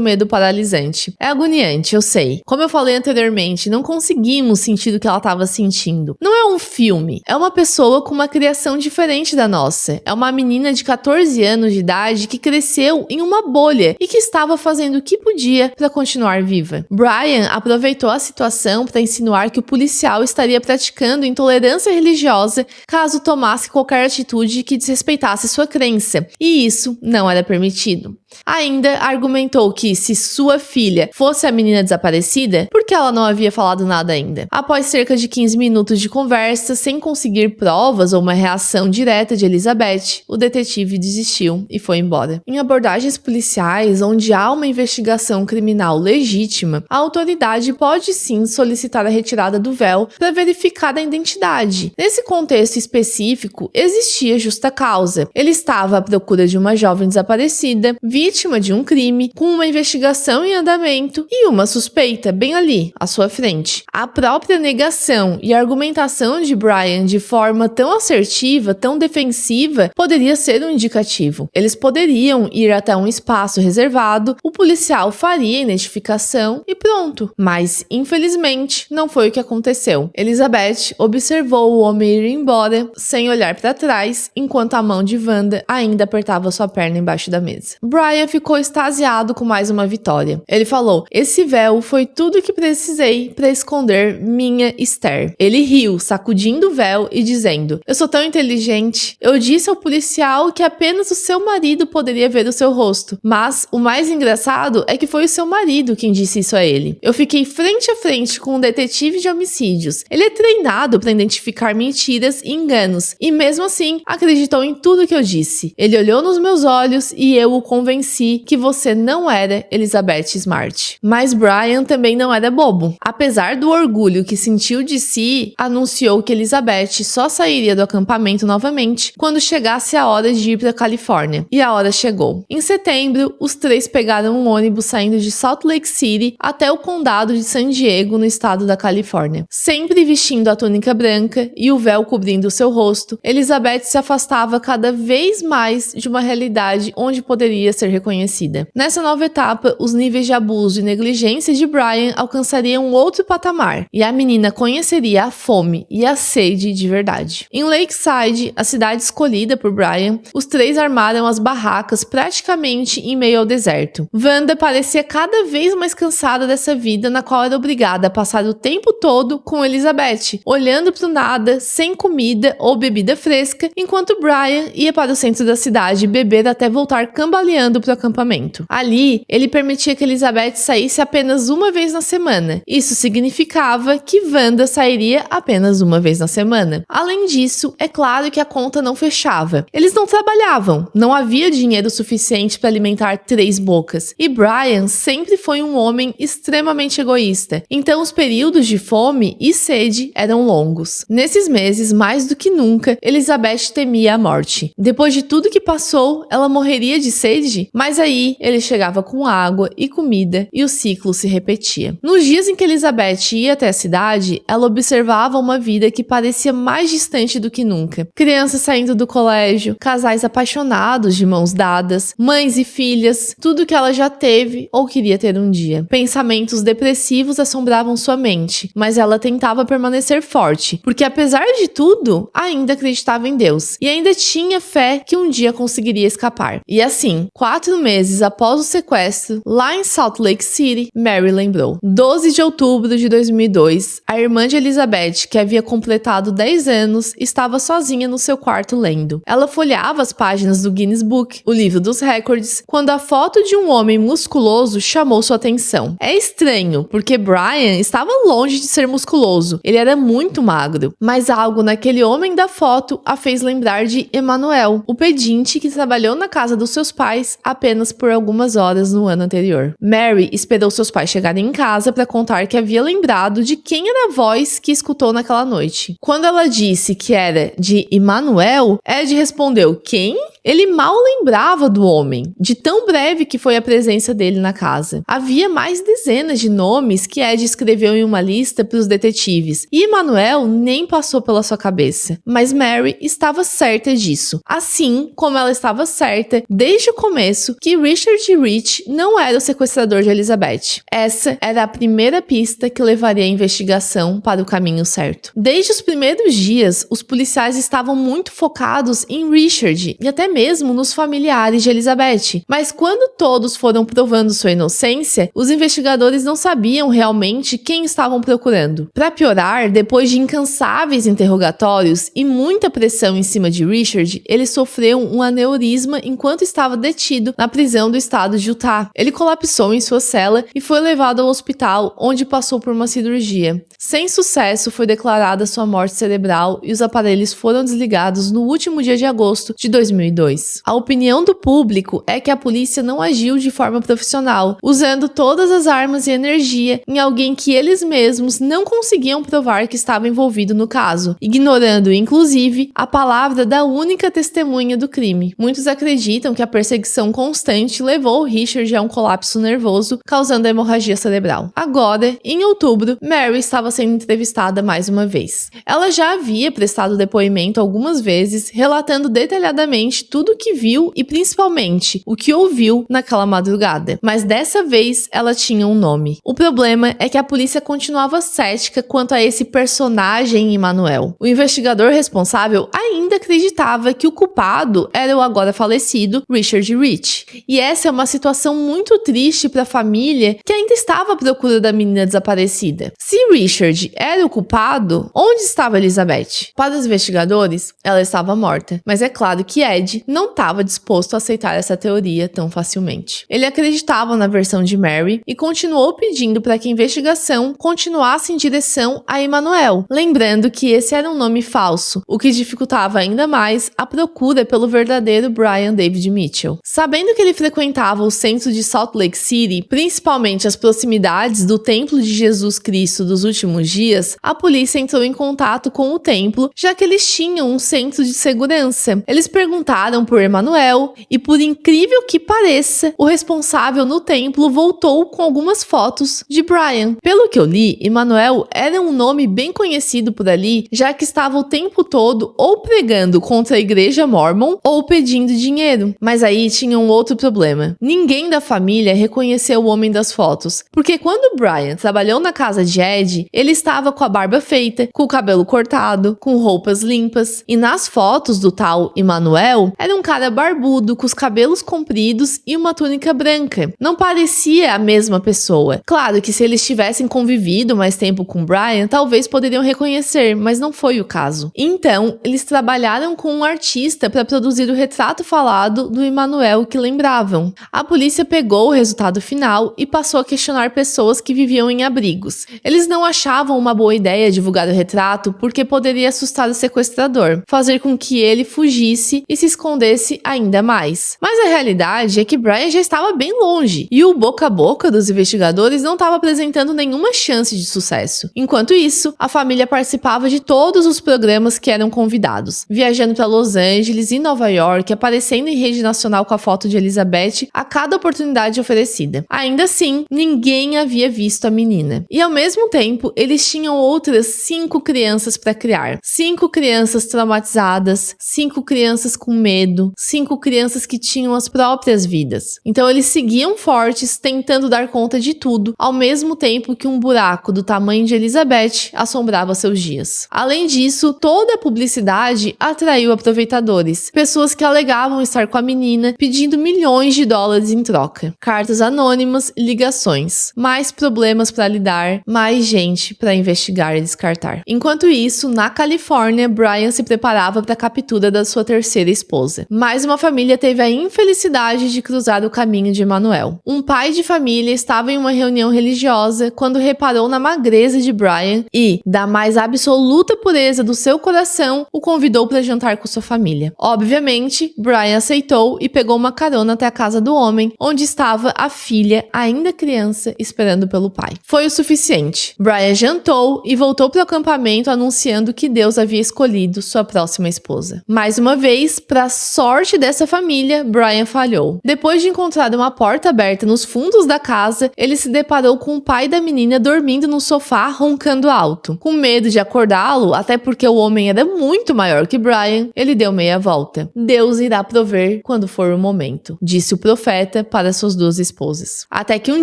medo paralisante. É agoniante, eu sei. Como eu falei anteriormente, não conseguimos sentir o que ela estava sentindo. Não é um filme, é uma pessoa com uma criação diferente da nossa. É uma menina de 14 anos de idade que cresceu em uma bolha e que estava fazendo o que podia para continuar viva. Brian aproveitou a situação para insinuar que o policial estaria praticando intolerância religiosa caso tomasse qualquer atitude que desrespeitasse sua crença, e isso não era permitido. Ainda argumentou que, se sua filha fosse a menina desaparecida, por que ela não havia falado nada ainda? Após cerca de 15 minutos de conversa, sem conseguir provas ou uma reação direta de Elizabeth, o detetive desistiu e foi embora. Em abordagens policiais, onde há uma investigação criminal legítima, a autoridade pode sim solicitar a retirada do véu para verificar a identidade. Nesse contexto específico, existia justa causa. Ele estava à procura de uma jovem desaparecida, vítima de um crime, com uma investigação em andamento e uma suspeita bem ali, à sua frente. A própria negação e argumentação de Brian de forma tão assertiva, tão defensiva, poderia ser um indicativo. Eles poderiam ir até um espaço reservado, o policial faria a identificação e pronto. Mas, infelizmente, não foi o que aconteceu. Elizabeth observou o homem ir embora, sem olhar para trás, enquanto a mão de Wanda ainda apertava sua perna embaixo da mesa. Brian ficou extasiado com mais uma vitória. Ele falou: "Esse véu foi tudo que precisei para esconder minha Esther." Ele riu, sacudindo o véu e dizendo: "Eu sou tão inteligente. Eu disse ao policial que apenas o seu marido poderia ver o seu rosto. Mas o mais engraçado é que foi o seu marido quem disse isso a ele. Eu fiquei frente a frente com um detetive de homicídios. Ele é treinado para identificar mentiras e enganos. E mesmo assim, acreditou em tudo que eu disse. Ele olhou nos meus olhos e eu o convenci que você não era Elizabeth Smart." Mas Brian também não era bobo. Apesar do orgulho que sentiu de si, anunciou que Elizabeth só sairia do acampamento novamente quando chegasse a hora de ir para a Califórnia. E a hora chegou. Em setembro, os três pegaram um ônibus saindo de Salt Lake City até o condado de San Diego, no estado da Califórnia. Sempre vestindo a túnica branca e o véu cobrindo seu rosto, Elizabeth se afastava cada vez mais de uma realidade onde poderia ser reconhecida. Nessa nova etapa, os níveis de abuso e negligência de Brian alcançariam um outro patamar, e a menina conheceria a fome e a sede de verdade. Em Lakeside, a cidade escolhida por Brian, os três armaram as barracas praticamente em meio ao deserto. Wanda parecia cada vez mais cansada dessa vida na qual era obrigada a passar o tempo todo com Elizabeth, olhando para o nada, sem comida ou bebida fresca, enquanto Brian ia para o centro da cidade beber até voltar cambaleando para o acampamento. Ali, ele permitia que Elizabeth saísse apenas uma vez na semana. Isso significava que Wanda sairia apenas uma vez na semana. Além disso, é claro que a conta não fechava. Eles não trabalhavam, não havia dinheiro suficiente para alimentar 3 bocas. E Brian sempre foi um homem extremamente egoísta, então os períodos de fome e sede eram longos. Nesses meses, mais do que nunca, Elizabeth temia a morte. Depois de tudo que passou, ela morreria de sede? Mas aí, ele chegava com água e comida e o ciclo se repetia. Nos dias em que Elizabeth ia até a cidade, ela observava uma vida que parecia mais distante do que nunca. Crianças saindo do colégio, casais apaixonados de mãos dadas, mães e filhas, tudo que ela já teve ou queria ter um dia. Pensamentos depressivos assombravam sua mente, mas ela tentava permanecer forte, porque apesar de tudo, ainda acreditava em Deus e ainda tinha fé que um dia conseguiria escapar. E assim, 4 meses após o sequestro, lá em Salt Lake City, Mary lembrou. 12 de outubro de 2002, a irmã de Elizabeth, que havia completado 10 anos, estava sozinha no seu quarto lendo. Ela folheava as páginas do Guinness Book, o livro dos recordes, quando a foto de um homem musculoso chamou sua atenção. É estranho, porque Brian estava longe de ser musculoso, ele era muito magro, mas algo naquele homem da foto a fez lembrar de Emmanuel, o pedinte que trabalhou na casa dos seus pais apenas por algumas horas no ano anterior. Mary esperou seus pais chegarem em casa para contar que havia lembrado de quem era a voz que escutou naquela noite. Quando ela disse que era de Emmanuel, Ed respondeu: "Quem?" Ele mal lembrava do homem, de tão breve que foi a presença dele na casa. Havia mais dezenas de nomes que Ed escreveu em uma lista para os detetives, e Emmanuel nem passou pela sua cabeça. Mas Mary estava certa disso, assim como ela estava certa, desde o começo, que Richard Rich não era o sequestrador de Elizabeth. Essa era a primeira pista que levaria a investigação para o caminho certo. Desde os primeiros dias, os policiais estavam muito focados em Richard e até mesmo nos familiares de Elizabeth. Mas quando todos foram provando sua inocência, os investigadores não sabiam realmente quem estavam procurando. Para piorar, depois de incansáveis interrogatórios e muita pressão em cima de Richard, ele sofreu um aneurisma enquanto estava detido na prisão do estado de Utah. Ele colapsou em sua cela e foi levado ao hospital, onde passou por uma cirurgia. Sem sucesso, foi declarada sua morte cerebral e os aparelhos foram desligados no último dia de agosto de 2002. A opinião do público é que a polícia não agiu de forma profissional, usando todas as armas e energia em alguém que eles mesmos não conseguiam provar que estava envolvido no caso, ignorando, inclusive, a palavra da única testemunha do crime. Muitos acreditam que a perseguição constante levou Richard a um colapso nervoso, causando a hemorragia cerebral. Agora, em outubro, Mary estava sendo entrevistada mais uma vez. Ela já havia prestado depoimento algumas vezes, relatando detalhadamente tudo o que viu e principalmente o que ouviu naquela madrugada. Mas dessa vez ela tinha um nome. O problema é que a polícia continuava cética quanto a esse personagem Emmanuel. O investigador responsável ainda acreditava que o culpado era o agora falecido Richard Rich. E essa é uma situação muito triste para a família que ainda estava à procura da menina desaparecida. Se Richard era o culpado, onde estava Elizabeth? Para os investigadores, ela estava morta. Mas é claro que Ed não estava disposto a aceitar essa teoria tão facilmente. Ele acreditava na versão de Mary e continuou pedindo para que a investigação continuasse em direção a Emmanuel, lembrando que esse era um nome falso, o que dificultava ainda mais a procura pelo verdadeiro Brian David Mitchell. Sabendo que ele frequentava o centro de Salt Lake City, principalmente as proximidades do Templo de Jesus Cristo dos últimos dias, a polícia entrou em contato com o templo, já que eles tinham um centro de segurança. Eles perguntaram por Emmanuel e, por incrível que pareça, o responsável no templo voltou com algumas fotos de Brian. Pelo que eu li, Emmanuel era um nome bem conhecido por ali, já que estava o tempo todo ou pregando contra a igreja Mormon ou pedindo dinheiro. Mas aí tinha um outro problema. Ninguém da família reconheceu o homem das fotos, porque quando Brian trabalhou na casa de Ed, ele estava com a barba feita, com o cabelo cortado, com roupas limpas, e nas fotos do tal Emmanuel, era um cara barbudo, com os cabelos compridos e uma túnica branca. Não parecia a mesma pessoa. Claro que se eles tivessem convivido mais tempo com Brian, talvez poderiam reconhecer, mas não foi o caso. Então, eles trabalharam com um artista para produzir o retrato falado do Emmanuel que lembravam. A polícia pegou o resultado final e passou a questionar pessoas que viviam em abrigos. Eles não achavam uma boa ideia divulgar o retrato porque poderia assustar assustar o sequestrador, fazer com que ele fugisse e se escondesse ainda mais. Mas a realidade é que Brian já estava bem longe, e o boca a boca dos investigadores não estava apresentando nenhuma chance de sucesso. Enquanto isso, a família participava de todos os programas que eram convidados, viajando para Los Angeles e Nova York, aparecendo em rede nacional com a foto de Elizabeth a cada oportunidade oferecida. Ainda assim, ninguém havia visto a menina. E ao mesmo tempo, eles tinham outras 5 crianças para criar. 5 crianças traumatizadas, 5 crianças com medo, 5 crianças que tinham as próprias vidas. Então eles seguiam fortes, tentando dar conta de tudo, ao mesmo tempo que um buraco do tamanho de Elizabeth assombrava seus dias. Além disso, toda a publicidade atraiu aproveitadores, pessoas que alegavam estar com a menina, pedindo milhões de dólares em troca. Cartas anônimas, ligações, mais problemas para lidar, mais gente para investigar e descartar. Enquanto isso, na Califórnia, Brian se preparava para a captura da sua terceira esposa. Mais uma família teve a infelicidade de cruzar o caminho de Emmanuel. Um pai de família estava em uma reunião religiosa quando reparou na magreza de Brian e, da mais absoluta pureza do seu coração, o convidou para jantar com sua família. Obviamente, Brian aceitou e pegou uma carona até a casa do homem, onde estava a filha, ainda criança, esperando pelo pai. Foi o suficiente. Brian jantou e voltou para o acampamento anunciando que Deus havia escolhido sua próxima esposa. Mais uma vez, para sorte dessa família, Brian falhou. Depois de encontrar uma porta aberta nos fundos da casa, ele se deparou com o pai da menina dormindo no sofá, roncando alto. Com medo de acordá-lo, até porque o homem era muito maior que Brian, ele deu meia volta. Deus irá prover quando for o momento, disse o profeta para suas 2 esposas. Até que um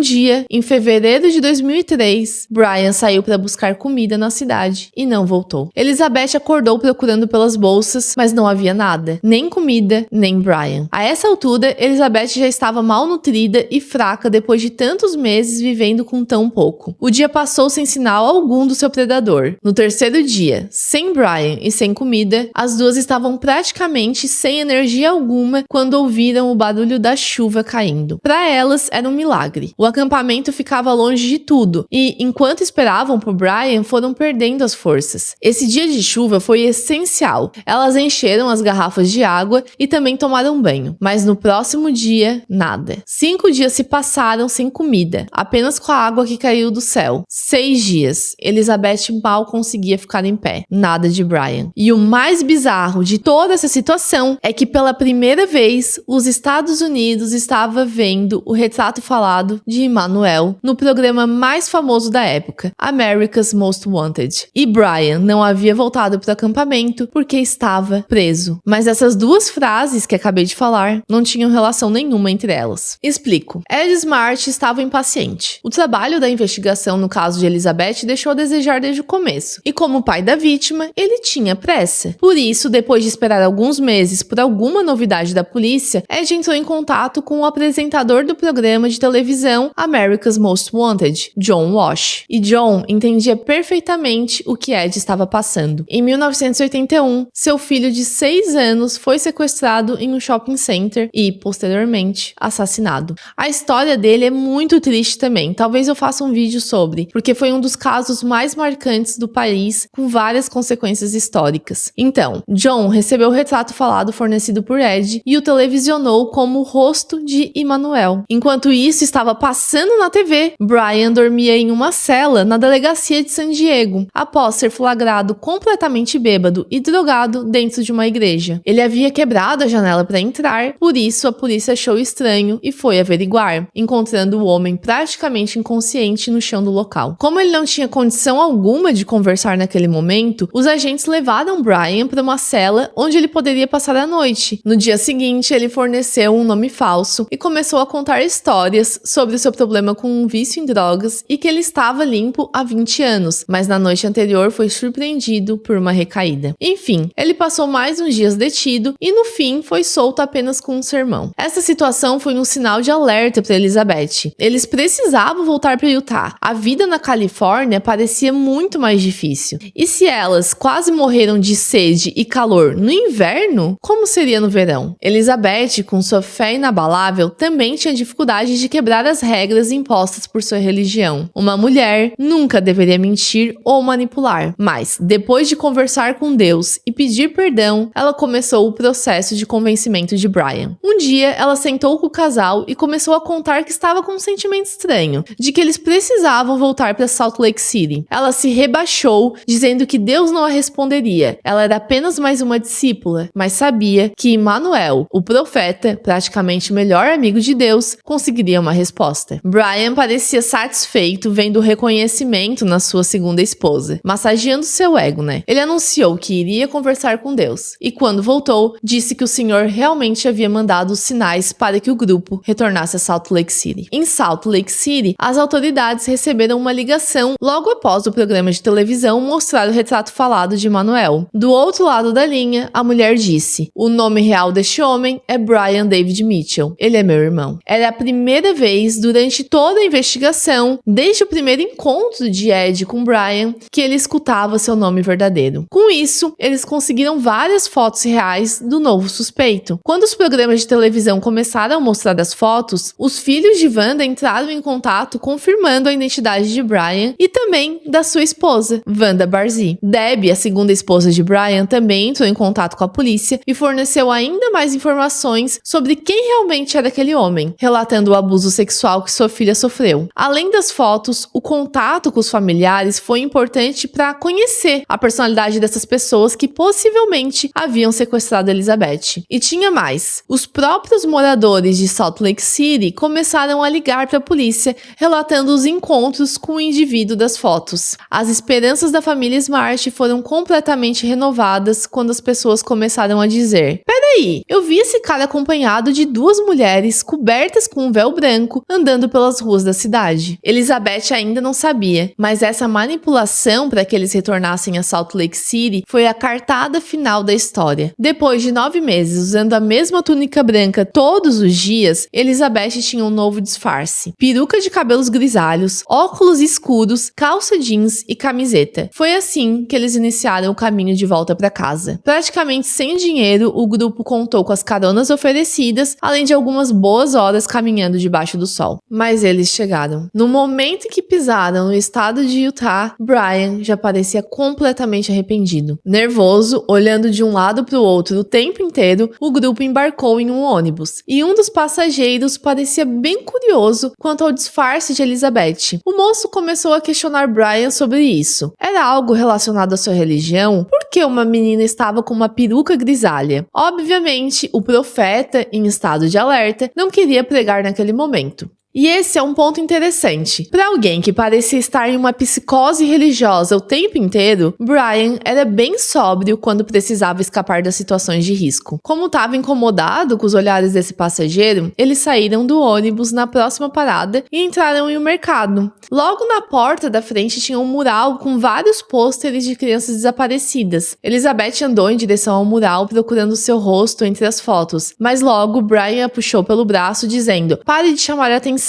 dia, em fevereiro de 2003, Brian saiu para buscar comida na cidade e não voltou. Elizabeth acordou procurando pelas bolsas, mas não havia nada, nem comida, nem Brian. A essa altura, Elizabeth já estava mal nutrida e fraca depois de tantos meses vivendo com tão pouco. O dia passou sem sinal algum do seu predador. No terceiro dia, sem Brian e sem comida, as 2 estavam praticamente sem energia alguma quando ouviram o barulho da chuva caindo. Para elas, era um milagre. O acampamento ficava longe de tudo e, enquanto esperavam por Brian, foram perdendo as forças. Esse dia de chuva foi essencial. Elas encheram as garrafas de água e também tomaram banho. Mas no próximo dia, nada. 5 dias se passaram sem comida, apenas com a água que caiu do céu. 6 dias. Elizabeth mal conseguia ficar em pé. Nada de Brian. E o mais bizarro de toda essa situação é que pela primeira vez, os Estados Unidos estava vendo o retrato falado de Emmanuel no programa mais famoso da época, America's Most Wanted. E Brian não havia voltado para o acampamento porque estava preso. Mas essas 2 frases que acabei de falar não tinham relação nenhuma entre elas. Explico. Ed Smart estava impaciente. O trabalho da investigação no caso de Elizabeth deixou a desejar desde o começo. E como pai da vítima, ele tinha pressa. Por isso, depois de esperar alguns meses por alguma novidade da polícia, Ed entrou em contato com o apresentador do programa de televisão America's Most Wanted, John Walsh. E John entendia perfeitamente o que Ed estava passando. Em 1981, seu filho de 6 anos foi sequestrado em um shopping center e, posteriormente, assassinado. A história dele é muito triste também. Talvez eu faça um vídeo sobre, porque foi um dos casos mais marcantes do país, com várias consequências históricas. Então, John recebeu o retrato falado fornecido por Ed e o televisionou como o rosto de Emmanuel. Enquanto isso estava passando na TV, Brian dormia em uma cela na delegacia de San Diego, após ser flagrado completamente bêbado e drogado dentro de uma igreja. Ele havia quebrado a janela para entrar, por isso a polícia achou estranho e foi averiguar, encontrando o homem praticamente inconsciente no chão do local. Como ele não tinha condição alguma de conversar naquele momento, os agentes levaram Brian para uma cela onde ele poderia passar a noite. No dia seguinte, ele forneceu um nome falso e começou a contar histórias sobre o seu problema com um vício em drogas e que ele estava limpo há 20 anos, mas na noite anterior foi surpreendido por uma recaída. Enfim, ele passou mais uns dias detido e no fim foi solto apenas com um sermão. Essa situação foi um sinal de alerta para Elizabeth. Eles precisavam voltar para Utah. A vida na Califórnia parecia muito mais difícil. E se elas quase morreram de sede e calor no inverno, como seria no verão? Elizabeth, com sua fé inabalável, também tinha dificuldade de quebrar as regras impostas por sua religião. Uma mulher nunca deveria mentir ou manipular. Mas, depois de de conversar com Deus e pedir perdão, ela começou o processo de convencimento de Brian. Um dia, ela sentou com o casal e começou a contar que estava com um sentimento estranho, de que eles precisavam voltar para Salt Lake City. Ela se rebaixou, dizendo que Deus não a responderia. Ela era apenas mais uma discípula, mas sabia que Emmanuel, o profeta, praticamente o melhor amigo de Deus, conseguiria uma resposta. Brian parecia satisfeito vendo o reconhecimento na sua segunda esposa, massageando seu ego, né? Ele anunciou que iria conversar com Deus, e quando voltou, disse que o Senhor realmente havia mandado os sinais para que o grupo retornasse a Salt Lake City. Em Salt Lake City, as autoridades receberam uma ligação logo após o programa de televisão mostrar o retrato falado de Emmanuel. Do outro lado da linha, a mulher disse: "O nome real deste homem é Brian David Mitchell. Ele é meu irmão." Era a primeira vez durante toda a investigação, desde o primeiro encontro de Ed com Brian, que ele escutava seu nome verdadeiro. Com isso, eles conseguiram várias fotos reais do novo suspeito. Quando os programas de televisão começaram a mostrar as fotos, os filhos de Wanda entraram em contato confirmando a identidade de Brian e também da sua esposa, Wanda Barzee. Debbie, a segunda esposa de Brian, também entrou em contato com a polícia e forneceu ainda mais informações sobre quem realmente era aquele homem, relatando o abuso sexual que sua filha sofreu. Além das fotos, o contato com os familiares foi importante para conhecer a personalidade dessas pessoas que possivelmente haviam sequestrado Elizabeth. E tinha mais. Os próprios moradores de Salt Lake City começaram a ligar para a polícia, relatando os encontros com o indivíduo das fotos. As esperanças da família Smart foram completamente renovadas quando as pessoas começaram a dizer: "Peraí, eu vi esse cara acompanhado de duas mulheres cobertas com um véu branco andando pelas ruas da cidade." Elizabeth ainda não sabia, mas essa manipulação para que eles retornassem a Salt Lake City foi a cartada final da história. Depois de 9 meses usando a mesma túnica branca todos os dias, Elizabeth tinha um novo disfarce: peruca de cabelos grisalhos, óculos escuros, calça jeans e camiseta. Foi assim que eles iniciaram o caminho de volta para casa. Praticamente sem dinheiro, o grupo contou com as caronas oferecidas, além de algumas boas horas caminhando debaixo do sol. Mas eles chegaram. No momento em que pisaram no estado de Utah, Brian já parecia completamente arrependido. Nervoso, olhando de um lado para o outro o tempo inteiro, o grupo embarcou em um ônibus. E um dos passageiros parecia bem curioso quanto ao disfarce de Elizabeth. O moço começou a questionar Brian sobre isso. Era algo relacionado à sua religião? Por que uma menina estava com uma peruca grisalha? Obviamente, o profeta, em estado de alerta, não queria pregar naquele momento. E esse é um ponto interessante. Para alguém que parecia estar em uma psicose religiosa o tempo inteiro, Brian era bem sóbrio quando precisava escapar das situações de risco. Como estava incomodado com os olhares desse passageiro, eles saíram do ônibus na próxima parada e entraram em um mercado. Logo na porta da frente tinha um mural com vários pôsteres de crianças desaparecidas. Elizabeth andou em direção ao mural procurando seu rosto entre as fotos, mas logo Brian a puxou pelo braço dizendo: "Pare de chamar a atenção.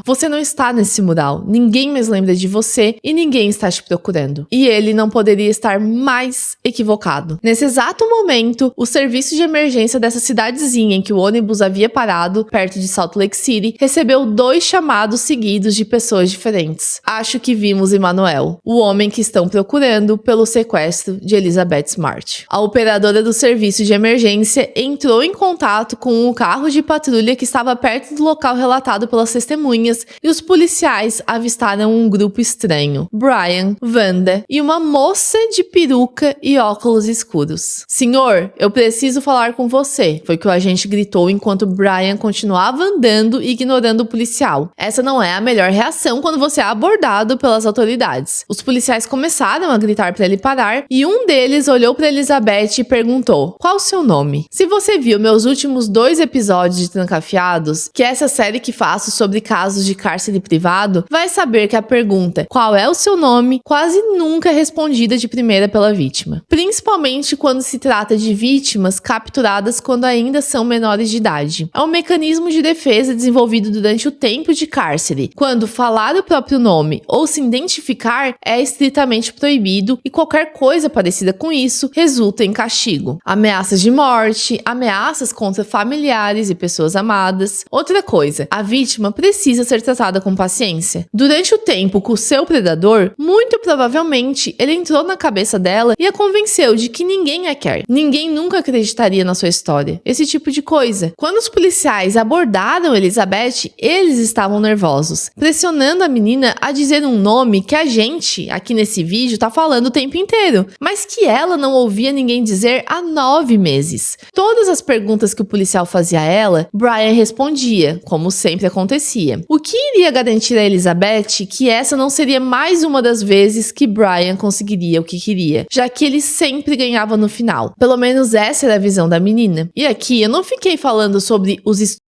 Você não está nesse mural. Ninguém mais lembra de você e ninguém está te procurando." E ele não poderia estar mais equivocado. Nesse exato momento, o serviço de emergência dessa cidadezinha em que o ônibus havia parado, perto de Salt Lake City, recebeu 2 chamados seguidos de pessoas diferentes. "Acho que vimos Emmanuel, o homem que estão procurando pelo sequestro de Elizabeth Smart." A operadora do serviço de emergência entrou em contato com o carro de patrulha que estava perto do local relatado pelas testemunhas e os policiais avistaram um grupo estranho: Brian, Wanda e uma moça de peruca e óculos escuros. "Senhor, eu preciso falar com você", foi o que o agente gritou enquanto Brian continuava andando e ignorando o policial. Essa não é a melhor reação quando você é abordado pelas autoridades. Os policiais começaram a gritar para ele parar e um deles olhou para Elizabeth e perguntou: "Qual o seu nome?" Se você viu meus últimos 2 episódios de Trancafiados, que é essa série que faço sobre casos de cárcere privado, vai saber que a pergunta "qual é o seu nome?" quase nunca é respondida de primeira pela vítima. Principalmente quando se trata de vítimas capturadas quando ainda são menores de idade. É um mecanismo de defesa desenvolvido durante o tempo de cárcere, quando falar o próprio nome ou se identificar é estritamente proibido e qualquer coisa parecida com isso resulta em castigo. Ameaças de morte, ameaças contra familiares e pessoas amadas. Outra coisa, a vítima vítima precisa ser tratada com paciência. Durante o tempo com o seu predador, muito provavelmente ele entrou na cabeça dela e a convenceu de que ninguém a quer. Ninguém nunca acreditaria na sua história. Esse tipo de coisa. Quando os policiais abordaram Elizabeth, eles estavam nervosos, pressionando a menina a dizer um nome que a gente, aqui nesse vídeo, tá falando o tempo inteiro, mas que ela não ouvia ninguém dizer há 9 meses. Todas as perguntas que o policial fazia a ela, Brian respondia, como sempre acontecia. O que iria garantir a Elizabeth que essa não seria mais uma das vezes que Brian conseguiria o que queria, já que ele sempre ganhava no final. Pelo menos essa era a visão da menina. E aqui eu não fiquei falando sobre os estupros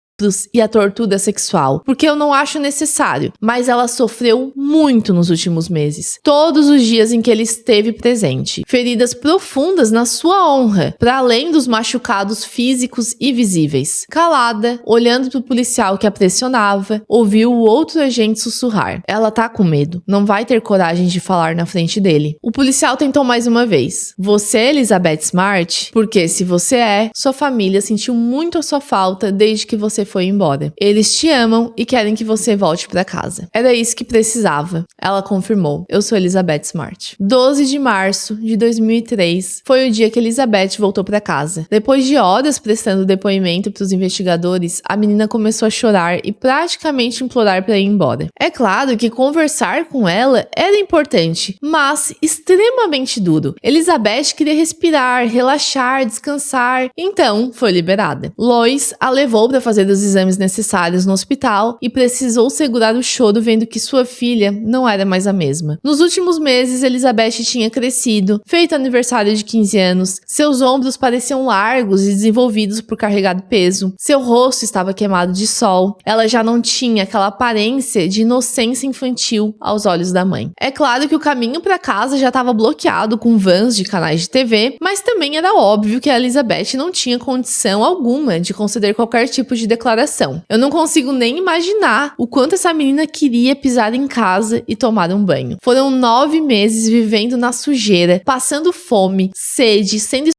e a tortura sexual, porque eu não acho necessário, mas ela sofreu muito nos últimos meses. Todos os dias em que ele esteve presente. Feridas profundas na sua honra, para além dos machucados físicos e visíveis. Calada, olhando pro policial que a pressionava, ouviu o outro agente sussurrar. Ela tá com medo, não vai ter coragem de falar na frente dele. O policial tentou mais uma vez. Você é Elizabeth Smart? Porque se você é, sua família sentiu muito a sua falta desde que você foi embora. Eles te amam e querem que você volte pra casa. Era isso que precisava. Ela confirmou. Eu sou Elizabeth Smart. 12 de março de 2003 foi o dia que Elizabeth voltou pra casa. Depois de horas prestando depoimento pros investigadores, a menina começou a chorar e praticamente implorar pra ir embora. É claro que conversar com ela era importante, mas extremamente duro. Elizabeth queria respirar, relaxar, descansar, então foi liberada. Lois a levou pra fazer os exames necessários no hospital e precisou segurar o choro vendo que sua filha não era mais a mesma. Nos últimos meses, Elizabeth tinha crescido, feito aniversário de 15 anos, seus ombros pareciam largos e desenvolvidos por carregar peso, seu rosto estava queimado de sol, ela já não tinha aquela aparência de inocência infantil aos olhos da mãe. É claro que o caminho para casa já estava bloqueado com vans de canais de TV, mas também era óbvio que a Elizabeth não tinha condição alguma de conceder qualquer tipo de declaração. Eu não consigo nem imaginar o quanto essa menina queria pisar em casa e tomar um banho. Foram 9 meses vivendo na sujeira, passando fome, sede, sendo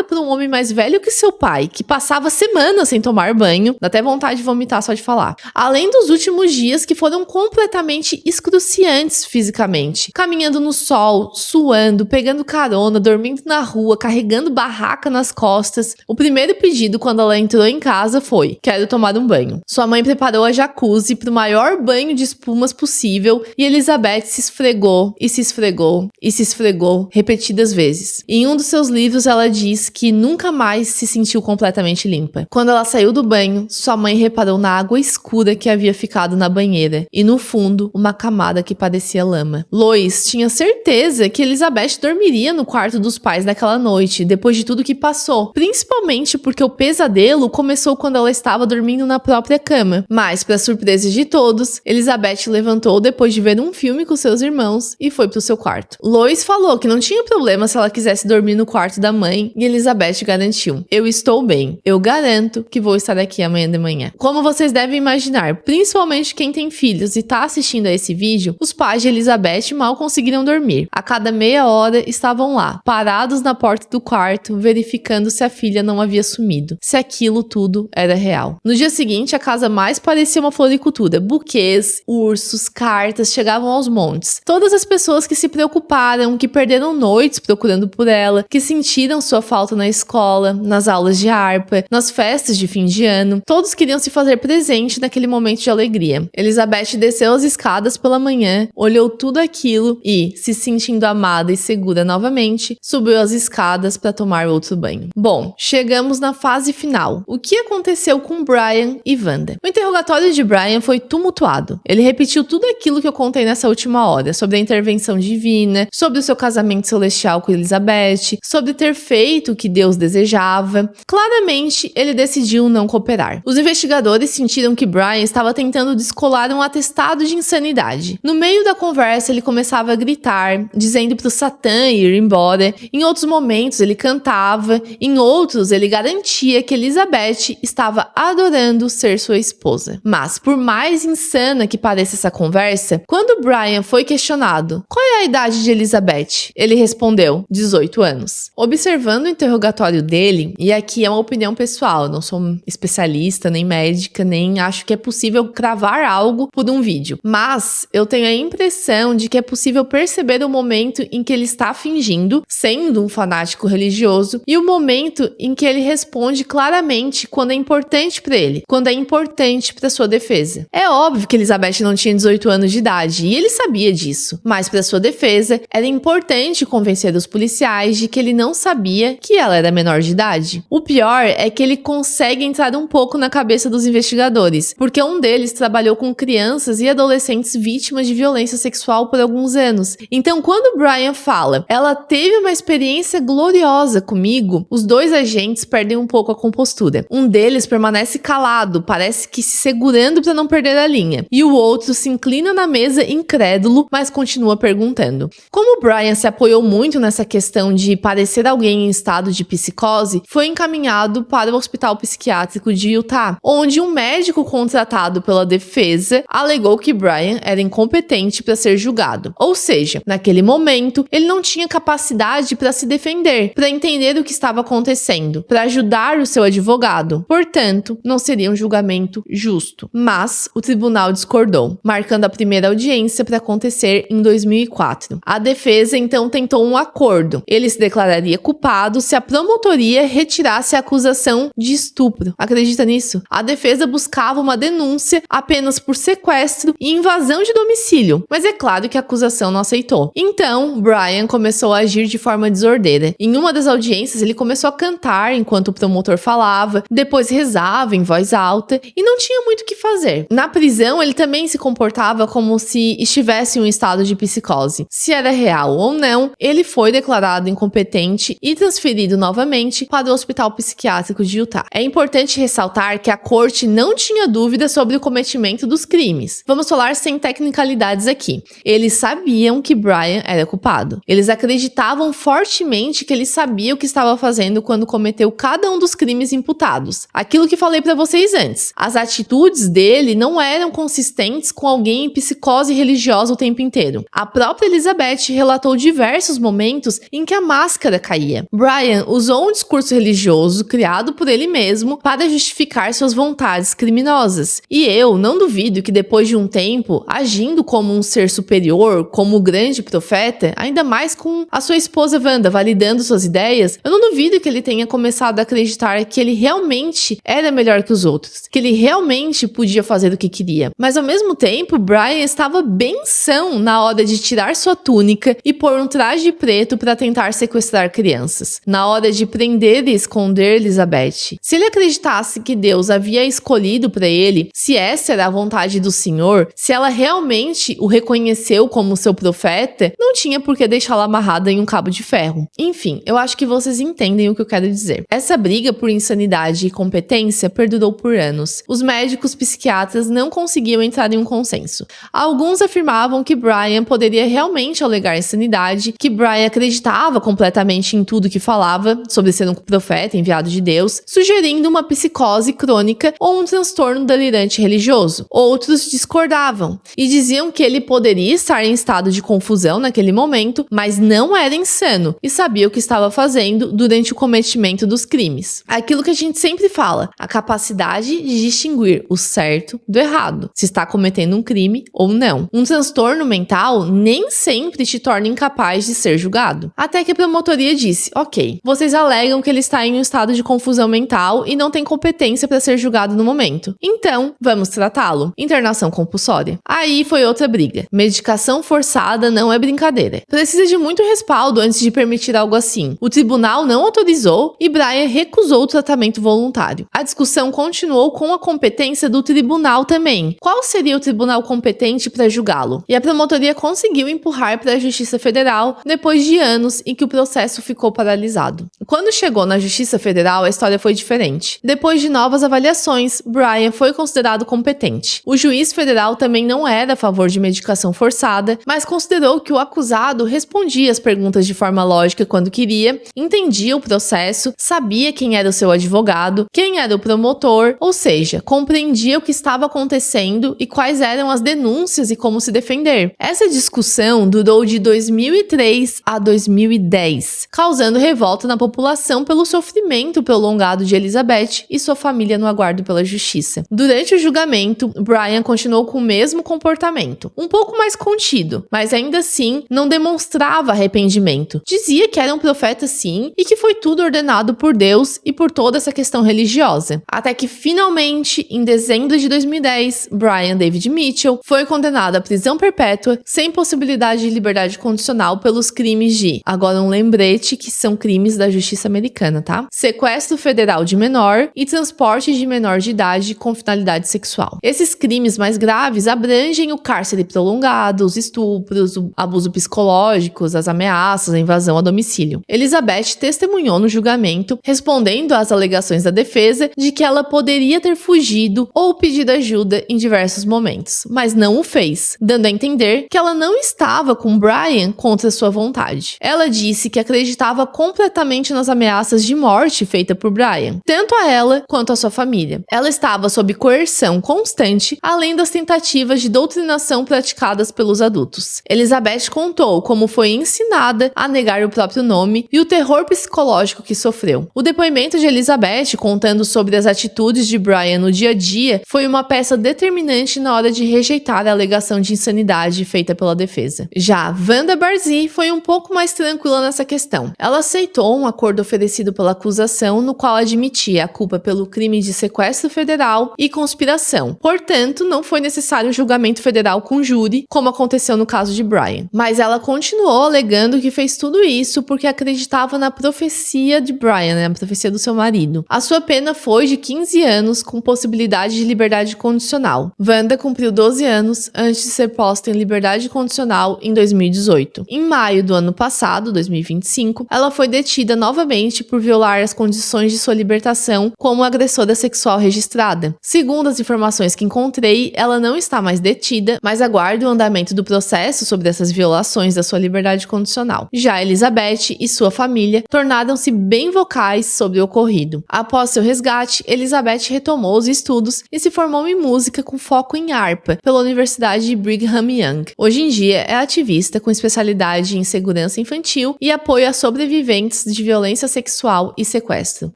por um homem mais velho que seu pai, que passava semanas sem tomar banho, dá até vontade de vomitar só de falar. Além dos últimos dias que foram completamente excruciantes fisicamente, caminhando no sol, suando, pegando carona, dormindo na rua, carregando barraca nas costas. O primeiro pedido quando ela entrou em casa foi: quero tomar um banho. Sua mãe preparou a jacuzzi para o maior banho de espumas possível e Elizabeth se esfregou e se esfregou e se esfregou repetidas vezes. Em um dos seus livros ela diz que nunca mais se sentiu completamente limpa. Quando ela saiu do banho, sua mãe reparou na água escura que havia ficado na banheira e no fundo uma camada que parecia lama. Lois tinha certeza que Elizabeth dormiria no quarto dos pais naquela noite, depois de tudo que passou, principalmente porque o pesadelo começou quando ela estava dormindo na própria cama. Mas, para surpresa de todos, Elizabeth levantou depois de ver um filme com seus irmãos e foi pro seu quarto. Lois falou que não tinha problema se ela quisesse dormir no quarto da mãe e Elizabeth garantiu: eu estou bem, eu garanto que vou estar aqui amanhã de manhã. Como vocês devem imaginar, principalmente quem tem filhos e tá assistindo a esse vídeo, os pais de Elizabeth mal conseguiram dormir. A cada meia hora estavam lá, parados na porta do quarto, verificando se a filha não havia sumido, se aquilo tudo era real. No dia seguinte, a casa mais parecia uma floricultura. Buquês, ursos, cartas chegavam aos montes. Todas as pessoas que se preocuparam, que perderam noites procurando por ela, que sentiram sua falta na escola, nas aulas de harpa, nas festas de fim de ano. Todos queriam se fazer presente naquele momento de alegria. Elizabeth desceu as escadas pela manhã, olhou tudo aquilo e, se sentindo amada e segura novamente, subiu as escadas para tomar outro banho. Bom, chegamos na fase final. O que aconteceu com Brian e Wanda? O interrogatório de Brian foi tumultuado. Ele repetiu tudo aquilo que eu contei nessa última hora, sobre a intervenção divina, sobre o seu casamento celestial com Elizabeth, sobre ter feito o que Deus desejava. Claramente, ele decidiu não cooperar. Os investigadores sentiram que Brian estava tentando descolar um atestado de insanidade. No meio da conversa, ele começava a gritar, dizendo pro Satã ir embora. Em outros momentos, ele cantava. Em outros, ele garantia que Elizabeth estava adorando ser sua esposa. Mas, por mais insana que pareça essa conversa, quando Brian foi questionado: qual é a idade de Elizabeth? Ele respondeu: 18 anos. Observando no interrogatório dele, e aqui é uma opinião pessoal, eu não sou especialista, nem médica, nem acho que é possível cravar algo por um vídeo, mas eu tenho a impressão de que é possível perceber o momento em que ele está fingindo, sendo um fanático religioso, e o momento em que ele responde claramente quando é importante para ele, quando é importante para sua defesa. É óbvio que Elizabeth não tinha 18 anos de idade, e ele sabia disso, mas para sua defesa, era importante convencer os policiais de que ele não sabia que ela era menor de idade. O pior é que ele consegue entrar um pouco na cabeça dos investigadores, porque um deles trabalhou com crianças e adolescentes vítimas de violência sexual por alguns anos. Então, quando Brian fala, ela teve uma experiência gloriosa comigo, os dois agentes perdem um pouco a compostura. Um deles permanece calado, parece que se segurando para não perder a linha, e o outro se inclina na mesa incrédulo, mas continua perguntando. Como Brian se apoiou muito nessa questão de parecer alguém em estado de psicose, foi encaminhado para o hospital psiquiátrico de Utah, onde um médico contratado pela defesa alegou que Brian era incompetente para ser julgado. Ou seja, naquele momento, ele não tinha capacidade para se defender, para entender o que estava acontecendo, para ajudar o seu advogado. Portanto, não seria um julgamento justo. Mas o tribunal discordou, marcando a primeira audiência para acontecer em 2004. A defesa então tentou um acordo. Ele se declararia culpado se a promotoria retirasse a acusação de estupro. Acredita nisso? A defesa buscava uma denúncia apenas por sequestro e invasão de domicílio, mas é claro que a acusação não aceitou. Então, Brian começou a agir de forma desordeira. Em uma das audiências, ele começou a cantar enquanto o promotor falava, depois rezava em voz alta e não tinha muito o que fazer. Na prisão, ele também se comportava como se estivesse em um estado de psicose. Se era real ou não, ele foi declarado incompetente e transferido novamente para o hospital psiquiátrico de Utah. É importante ressaltar que a corte não tinha dúvida sobre o cometimento dos crimes. Vamos falar sem tecnicalidades aqui. Eles sabiam que Brian era culpado. Eles acreditavam fortemente que ele sabia o que estava fazendo quando cometeu cada um dos crimes imputados. Aquilo que falei para vocês antes. As atitudes dele não eram consistentes com alguém em psicose religiosa o tempo inteiro. A própria Elizabeth relatou diversos momentos em que a máscara caía. Brian usou um discurso religioso criado por ele mesmo para justificar suas vontades criminosas. E eu não duvido que depois de um tempo, agindo como um ser superior, como o grande profeta, ainda mais com a sua esposa Wanda validando suas ideias, eu não duvido que ele tenha começado a acreditar que ele realmente era melhor que os outros, que ele realmente podia fazer o que queria. Mas ao mesmo tempo, Brian estava bem são na hora de tirar sua túnica e pôr um traje preto para tentar sequestrar crianças, na hora de prender e esconder Elizabeth. Se ele acreditasse que Deus havia escolhido para ele, se essa era a vontade do Senhor, se ela realmente o reconheceu como seu profeta, não tinha por que deixá-la amarrada em um cabo de ferro. Enfim, eu acho que vocês entendem o que eu quero dizer. Essa briga por insanidade e competência perdurou por anos. Os médicos psiquiatras não conseguiam entrar em um consenso. Alguns afirmavam que Brian poderia realmente alegar insanidade, que Brian acreditava completamente em tudo que falava sobre ser um profeta enviado de Deus, sugerindo uma psicose crônica ou um transtorno delirante religioso. Outros discordavam e diziam que ele poderia estar em estado de confusão naquele momento, mas não era insano e sabia o que estava fazendo durante o cometimento dos crimes. Aquilo que a gente sempre fala, a capacidade de distinguir o certo do errado, se está cometendo um crime ou não. Um transtorno mental nem sempre te torna incapaz de ser julgado. Até que a promotoria disse, ok, vocês alegam que ele está em um estado de confusão mental e não tem competência para ser julgado no momento. Então, vamos tratá-lo. Internação compulsória. Aí foi outra briga. Medicação forçada não é brincadeira. Precisa de muito respaldo antes de permitir algo assim. O tribunal não autorizou e Brian recusou o tratamento voluntário. A discussão continuou com a competência do tribunal também. Qual seria o tribunal competente para julgá-lo? E a promotoria conseguiu empurrar para a Justiça Federal depois de anos em que o processo ficou paralisado. Quando chegou na Justiça Federal, a história foi diferente. Depois de novas avaliações, Brian foi considerado competente. O juiz federal também não era a favor de medicação forçada, mas considerou que o acusado respondia às perguntas de forma lógica quando queria, entendia o processo, sabia quem era o seu advogado, quem era o promotor, ou seja, compreendia o que estava acontecendo e quais eram as denúncias e como se defender. Essa discussão durou de 2003 a 2010, causando revolta revolta na população pelo sofrimento prolongado de Elizabeth e sua família no aguardo pela justiça. Durante o julgamento, Brian continuou com o mesmo comportamento, um pouco mais contido, mas ainda assim não demonstrava arrependimento. Dizia que era um profeta sim e que foi tudo ordenado por Deus e por toda essa questão religiosa. Até que finalmente, em dezembro de 2010, Brian David Mitchell foi condenado à prisão perpétua sem possibilidade de liberdade condicional pelos crimes de, agora um lembrete que são crimes da justiça americana, tá? Sequestro federal de menor e transporte de menor de idade com finalidade sexual. Esses crimes mais graves abrangem o cárcere prolongado, os estupros, o abuso psicológico, as ameaças, a invasão a domicílio. Elizabeth testemunhou no julgamento, respondendo às alegações da defesa de que ela poderia ter fugido ou pedido ajuda em diversos momentos, mas não o fez, dando a entender que ela não estava com Brian contra sua vontade. Ela disse que acreditava completamente nas ameaças de morte feitas por Brian, tanto a ela quanto a sua família. Ela estava sob coerção constante, além das tentativas de doutrinação praticadas pelos adultos. Elizabeth contou como foi ensinada a negar o próprio nome e o terror psicológico que sofreu. O depoimento de Elizabeth, contando sobre as atitudes de Brian no dia a dia, foi uma peça determinante na hora de rejeitar a alegação de insanidade feita pela defesa. Já Wanda Barzee foi um pouco mais tranquila nessa questão. Ela aceitou um acordo oferecido pela acusação, no qual admitia a culpa pelo crime de sequestro federal e conspiração. Portanto, não foi necessário julgamento federal com júri, como aconteceu no caso de Brian. Mas ela continuou alegando que fez tudo isso porque acreditava na profecia de Brian, a profecia do seu marido. A sua pena foi de 15 anos, com possibilidade de liberdade condicional. Wanda cumpriu 12 anos antes de ser posta em liberdade condicional em 2018. Em maio do ano passado, 2025, ela foi detida novamente por violar as condições de sua libertação como agressora sexual registrada. Segundo as informações que encontrei, ela não está mais detida, mas aguarda o andamento do processo sobre essas violações da sua liberdade condicional. Já Elizabeth e sua família tornaram-se bem vocais sobre o ocorrido. Após seu resgate, Elizabeth retomou os estudos e se formou em música com foco em harpa pela Universidade de Brigham Young. Hoje em dia é ativista com especialidade em segurança infantil e apoio a sobreviventes de violência sexual e sequestro.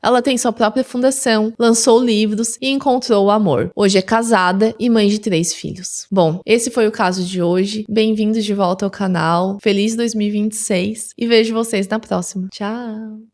Ela tem sua própria fundação, lançou livros e encontrou o amor. Hoje é casada e mãe de 3 filhos. Bom, esse foi o caso de hoje. Bem-vindos de volta ao canal. Feliz 2026 e vejo vocês na próxima. Tchau!